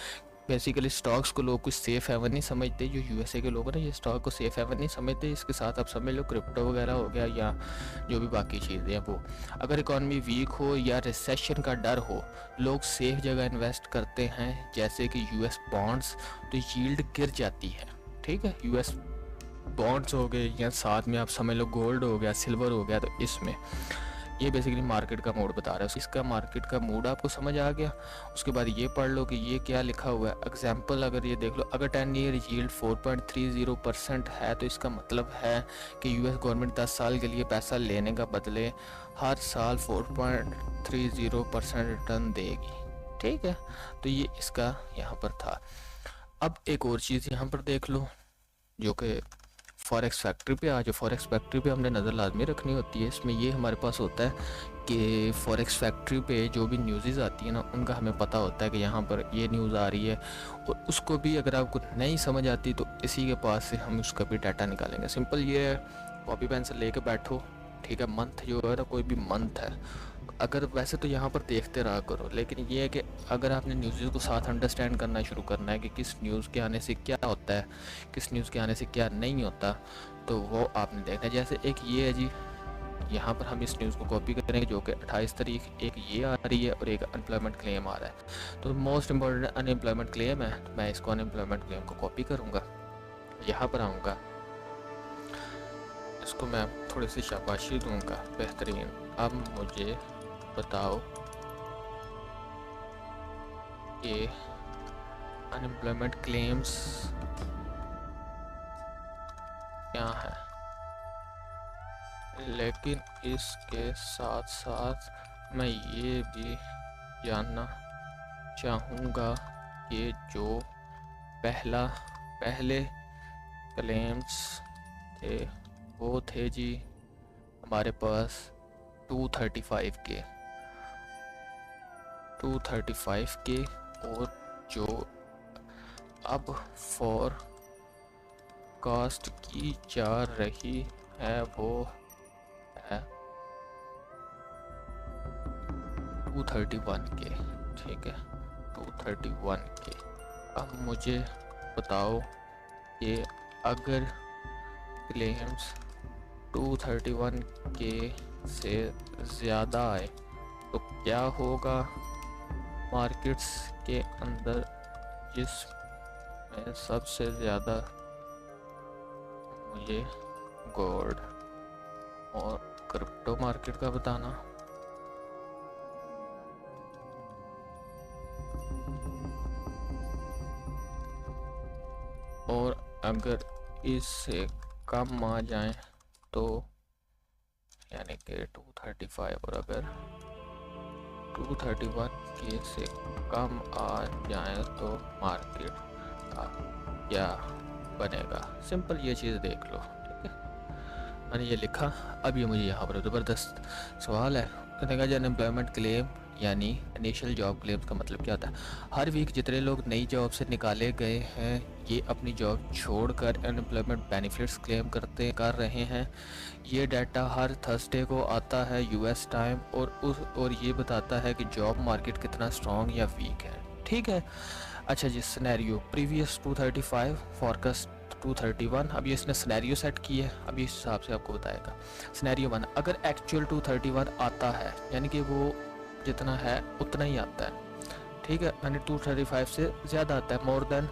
बेसिकली, स्टॉक्स को लोग कुछ सेफ हेवन नहीं समझते। जो यूएसए के लोग हैं ना, ये स्टॉक को सेफ हेवन नहीं समझते। इसके साथ आप समझ लो क्रिप्टो वगैरह हो गया या जो भी बाकी चीज़ें हैं वो। अगर इकॉनमी वीक हो या रिसेशन का डर हो, लोग सेफ जगह इन्वेस्ट करते हैं जैसे कि यूएस बॉन्ड्स, तो यील्ड गिर जाती है, ठीक है। यूएस बॉन्ड्स हो गए या साथ में आप समझ लो गोल्ड हो गया, सिल्वर हो गया। तो इसमें ये बेसिकली मार्केट का मूड बता रहा है। इसका मार्केट का मूड आपको समझ आ गया। उसके बाद ये पढ़ लो कि ये क्या लिखा हुआ है। एग्जाम्पल अगर ये देख लो, अगर 10 ईयर यील्ड 4.30% है तो इसका मतलब है कि यूएस गवर्नमेंट 10 साल के लिए पैसा लेने का बदले हर साल 4.30% रिटर्न देगी, ठीक है। तो ये इसका यहाँ पर था। अब एक और चीज़ यहाँ पर देख लो जो कि फॉरेक्स फैक्ट्री पे आज फॉरेक्स फैक्ट्री पे हमने नज़र लाजमी रखनी होती है। इसमें ये हमारे पास होता है कि फॉरेक्स फैक्ट्री पे जो भी न्यूज़ आती है ना, उनका हमें पता होता है कि यहाँ पर ये न्यूज़ आ रही है, और उसको भी अगर आपको नहीं समझ आती तो इसी के पास से हम उसका भी डाटा निकालेंगे। सिंपल ये है, कॉपी पेंसिल लेके बैठो, ठीक है। मंथ जो है ना, कोई भी मंथ है, अगर वैसे तो यहाँ पर देखते रहा करो, लेकिन ये है कि अगर आपने न्यूज़ को साथ अंडरस्टैंड करना शुरू करना है कि किस न्यूज़ के आने से क्या होता है, किस न्यूज़ के आने से क्या नहीं होता, तो वो आपने देखना है। जैसे एक ये है जी, यहाँ पर हम इस न्यूज़ को कॉपी करेंगे जो कि 28 तारीख, एक ये आ रही है और एक अनएम्प्लॉयमेंट क्लेम आ रहा है। तो मोस्ट इम्पॉर्टेंट अनएम्प्लॉयमेंट क्लेम है, तो मैं इसको अनएम्प्लॉयमेंट क्लेम को कॉपी करूँगा, यहाँ पर आऊँगा, इसको मैं थोड़ी सी शाबाशी दूँगा, बेहतरीन। अब मुझे बताओ ये अनएम्प्लॉयमेंट क्लेम्स क्या है। लेकिन इसके साथ साथ मैं ये भी जानना चाहूँगा कि जो पहले क्लेम्स थे वो थे जी हमारे पास 235 के, और जो अब फॉरकास्ट की जा रही है वो है 231 के, ठीक है, 231 के। अब मुझे बताओ कि अगर क्लेम्स 231 के से ज़्यादा आए तो क्या होगा मार्केट्स के अंदर, जिसमें सबसे ज़्यादा मुझे गोल्ड और क्रिप्टो मार्केट का बताना। और अगर इससे कम आ जाए तो यानी कि 235, और अगर 231 के से कम आ जाए तो मार्केट का क्या बनेगा। सिंपल ये चीज़ देख लो, ठीक है। मैंने ये लिखा। अब ये मुझे यहाँ पर ज़बरदस्त सवाल है, कहने का अनएम्प्लॉयमेंट क्लेम यानी इनिशियल जॉब क्लेम्स का मतलब क्या होता है। हर वीक जितने लोग नई जॉब से निकाले गए हैं ये अपनी जॉब छोड़कर अनएम्प्लॉयमेंट बेनिफिट्स क्लेम कर रहे हैं। ये डाटा हर थर्सडे को आता है यूएस टाइम, और ये बताता है कि जॉब मार्केट कितना स्ट्रॉन्ग या वीक है, ठीक है। अच्छा जी, सिनेरियो प्रीवियस 235 फॉरकास्ट 231, अब ये इसने सिनेरियो सेट की है, अब इस हिसाब से आपको बताएगा। सिनेरियो 1, अगर एक्चुअल 231 आता है यानी कि वो जितना है उतना ही आता है, ठीक है, यानी 235 से ज़्यादा आता है, मोर देन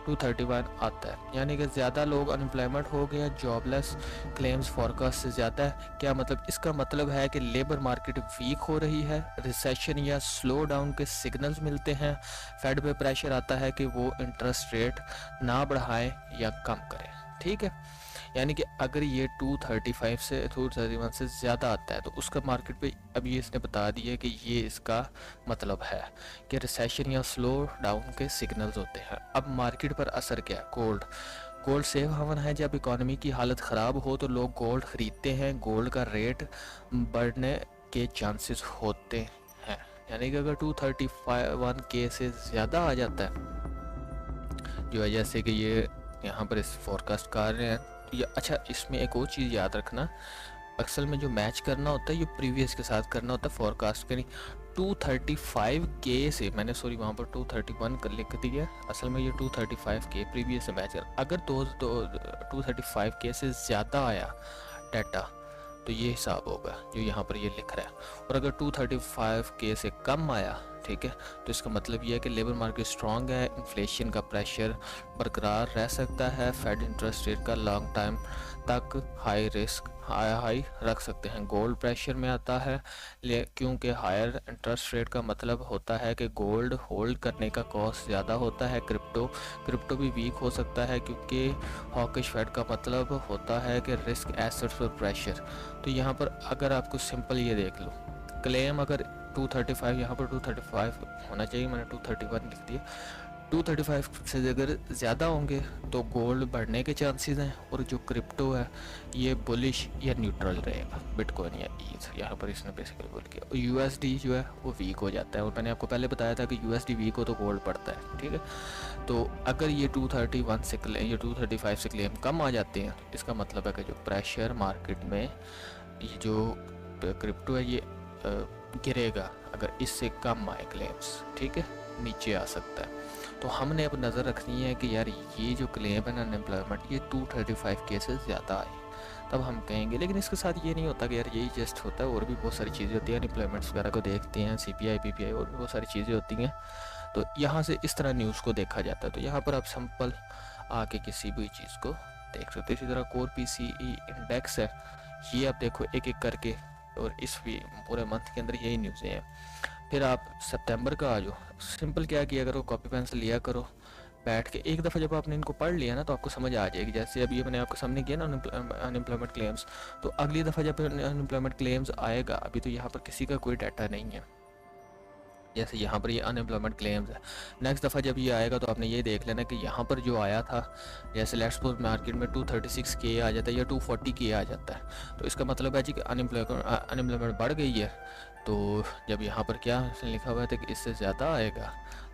231 आता है, यानी कि ज़्यादा लोग अनएम्प्लॉयमेंट हो गए, जॉबलेस क्लेम्स फॉरकास्ट से ज़्यादा है। क्या मतलब? इसका मतलब है कि लेबर मार्केट वीक हो रही है, रिसेशन या स्लो डाउन के सिग्नल्स मिलते हैं, फेड पे प्रेशर आता है कि वो इंटरेस्ट रेट ना बढ़ाएं या कम करें, ठीक है। यानी कि अगर ये 235 से 231 से ज़्यादा आता है तो उसका मार्केट पे अभी इसने बता दिया कि ये इसका मतलब है कि रिसेशन या स्लो डाउन के सिग्नल्स होते हैं। अब मार्केट पर असर क्या है? गोल्ड सेफ हावन है। जब इकोनॉमी की हालत ख़राब हो तो लोग गोल्ड ख़रीदते हैं, गोल्ड का रेट बढ़ने के चांसेस होते हैं। यानी कि अगर 231 के से ज़्यादा आ जाता है, जो है जैसे कि ये यहाँ पर इस फोरकास्ट कर रहे हैं, या अच्छा इसमें एक और चीज़ याद रखना, अक्सर में जो मैच करना होता है ये प्रीवियस के साथ करना होता है, फोरकास्ट के नहीं। 235 के से मैंने सॉरी वहाँ पर 231 कर लिख दिया, असल में ये 235 के प्रीवियस से मैच कर। अगर 235 के से ज़्यादा आया डाटा तो ये हिसाब होगा जो यहाँ पर ये लिख रहा है, और अगर 235 के से कम आया, ठीक है, तो इसका मतलब ये है कि लेबर मार्केट स्ट्रांग है, इन्फ्लेशन का प्रेशर बरकरार रह सकता है, फेड इंटरेस्ट रेट का लॉन्ग टाइम तक हाई रख सकते हैं। गोल्ड प्रेशर में आता है क्योंकि हायर इंटरेस्ट रेट का मतलब होता है कि गोल्ड होल्ड करने का कॉस्ट ज़्यादा होता है। क्रिप्टो भी वीक हो सकता है क्योंकि हॉकिश फेड का मतलब होता है कि रिस्क एसेट्स पर प्रेशर। तो यहाँ पर अगर आपको सिंपल ये देख लो, क्लेम अगर 235, यहाँ पर 235 होना चाहिए, मैंने 231 लिख दिया। 235 से अगर ज़्यादा होंगे तो गोल्ड बढ़ने के चांसेस हैं, और जो क्रिप्टो है ये बुलिश या न्यूट्रल रहेगा, बिटकॉइन या ईथ, यहाँ पर इसने बेसिकली बोल किया। और यूएसडी जो है वो वीक हो जाता है, और मैंने आपको पहले बताया था कि यूएसडी वीक हो तो गोल्ड बढ़ता है, ठीक है। तो अगर ये 231 से क्लेम, ये 235 से क्लेम कम आ जाते हैं, इसका मतलब है कि जो प्रेशर मार्केट में ये जो क्रिप्टो है ये गिरेगा अगर इससे कम आए क्लेम्स, ठीक है, नीचे आ सकता है। तो हमने अब नज़र रखनी है कि यार ये जो क्लेम है ना अनएम्प्लॉयमेंट, ये 235 केसेस ज़्यादा आए तब हम कहेंगे। लेकिन इसके साथ ये नहीं होता कि यार यही जस्ट होता है, और भी बहुत सारी चीज़ें होती हैं, अनएम्प्लॉयमेंट्स वगैरह को देखते हैं, CPI PPI और भी बहुत सारी चीज़ें होती हैं। तो यहाँ से इस तरह न्यूज़ को देखा जाता है। तो यहाँ पर आप सिंपल आके किसी भी चीज़ को देख सकते हो। इसी तरह कोर PCE इंडेक्स है, ये आप देखो एक एक करके, और इस पूरे मंथ के अंदर यही न्यूज़ें हैं। फिर आप सितंबर का आ जाओ, सिंपल क्या किया करो, कॉपी पेंसिल लिया करो, बैठ के एक दफ़ा जब आपने इनको पढ़ लिया ना तो आपको समझ आ जाएगी। जैसे अभी मैंने आपके सामने किया ना अनएम्प्लॉयमेंट क्लेम्स, तो अगली दफ़ा जब अनएम्प्लॉयमेंट क्लेम्स आएगा, अभी तो यहाँ पर किसी का कोई डाटा नहीं है, जैसे यहाँ पर ये अनएम्प्लॉयमेंट क्लेम्स है, नेक्स्ट दफ़ा जब ये आएगा तो आपने ये देख लेना कि यहाँ पर जो आया था, जैसे लेट्स सपोज मार्केट में 236 के आ जाता है या 240 के आ जाता है, तो इसका मतलब है जी कि अनएम्प्लॉयमेंट बढ़ गई है। तो जब यहाँ पर क्या लिखा हुआ है कि इससे ज़्यादा आएगा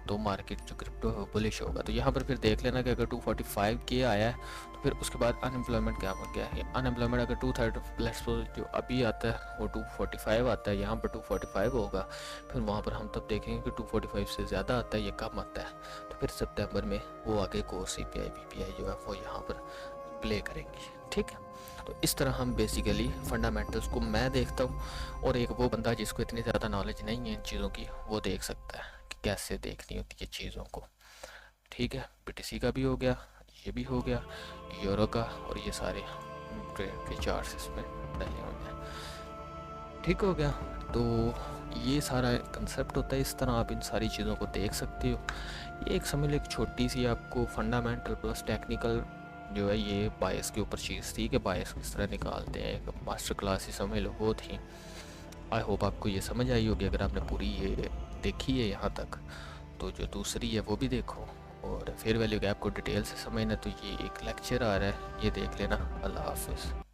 तो मार्केट जो क्रिप्टो है बुलिश होगा। तो यहाँ पर फिर देख लेना कि अगर 245 के आया है तो फिर उसके बाद अनएम्प्लॉयमेंट क्या हो गया है। अनएम्प्लॉयमेंट अगर 230 लेट्स सपोज जो अभी आता है वो 245 आता है, यहाँ पर 245 होगा, फिर वहाँ पर हम तब देखेंगे कि 245 से ज़्यादा आता है या कम आता है, तो फिर सितंबर में वो आगे कोर CPI PPI जो है वो यहाँ पर प्ले करेंगी, ठीक है। तो इस तरह हम बेसिकली फंडामेंटल्स को मैं देखता हूँ, और एक वो बंदा जिसको इतनी ज़्यादा नॉलेज नहीं है इन चीज़ों की वो देख सकता है कि कैसे देखनी होती है चीज़ों को, ठीक है। BTC का भी हो गया, ये भी हो गया, यूरो का, और ये सारे ट्रेड के चार्ट्स इसमें डाले हुए हैं, ठीक हो गया। तो ये सारा कंसेप्ट होता है, इस तरह आप इन सारी चीज़ों को देख सकते हो। ये एक समझ लो एक छोटी सी आपको फंडामेंटल प्लस टेक्निकल जो है ये बायस के ऊपर चीज़ थी कि बायस किस तरह निकालते हैं, एक मास्टर क्लास ही समझ लो वो थी। आई होप आपको ये समझ आई होगी। अगर आपने पूरी ये देखी है यहाँ तक, तो जो दूसरी है वो भी देखो, और फेयर वैल्यू गैप को डिटेल से समझना तो ये एक लेक्चर आ रहा है, ये देख लेना। अल्लाह हाफिज़।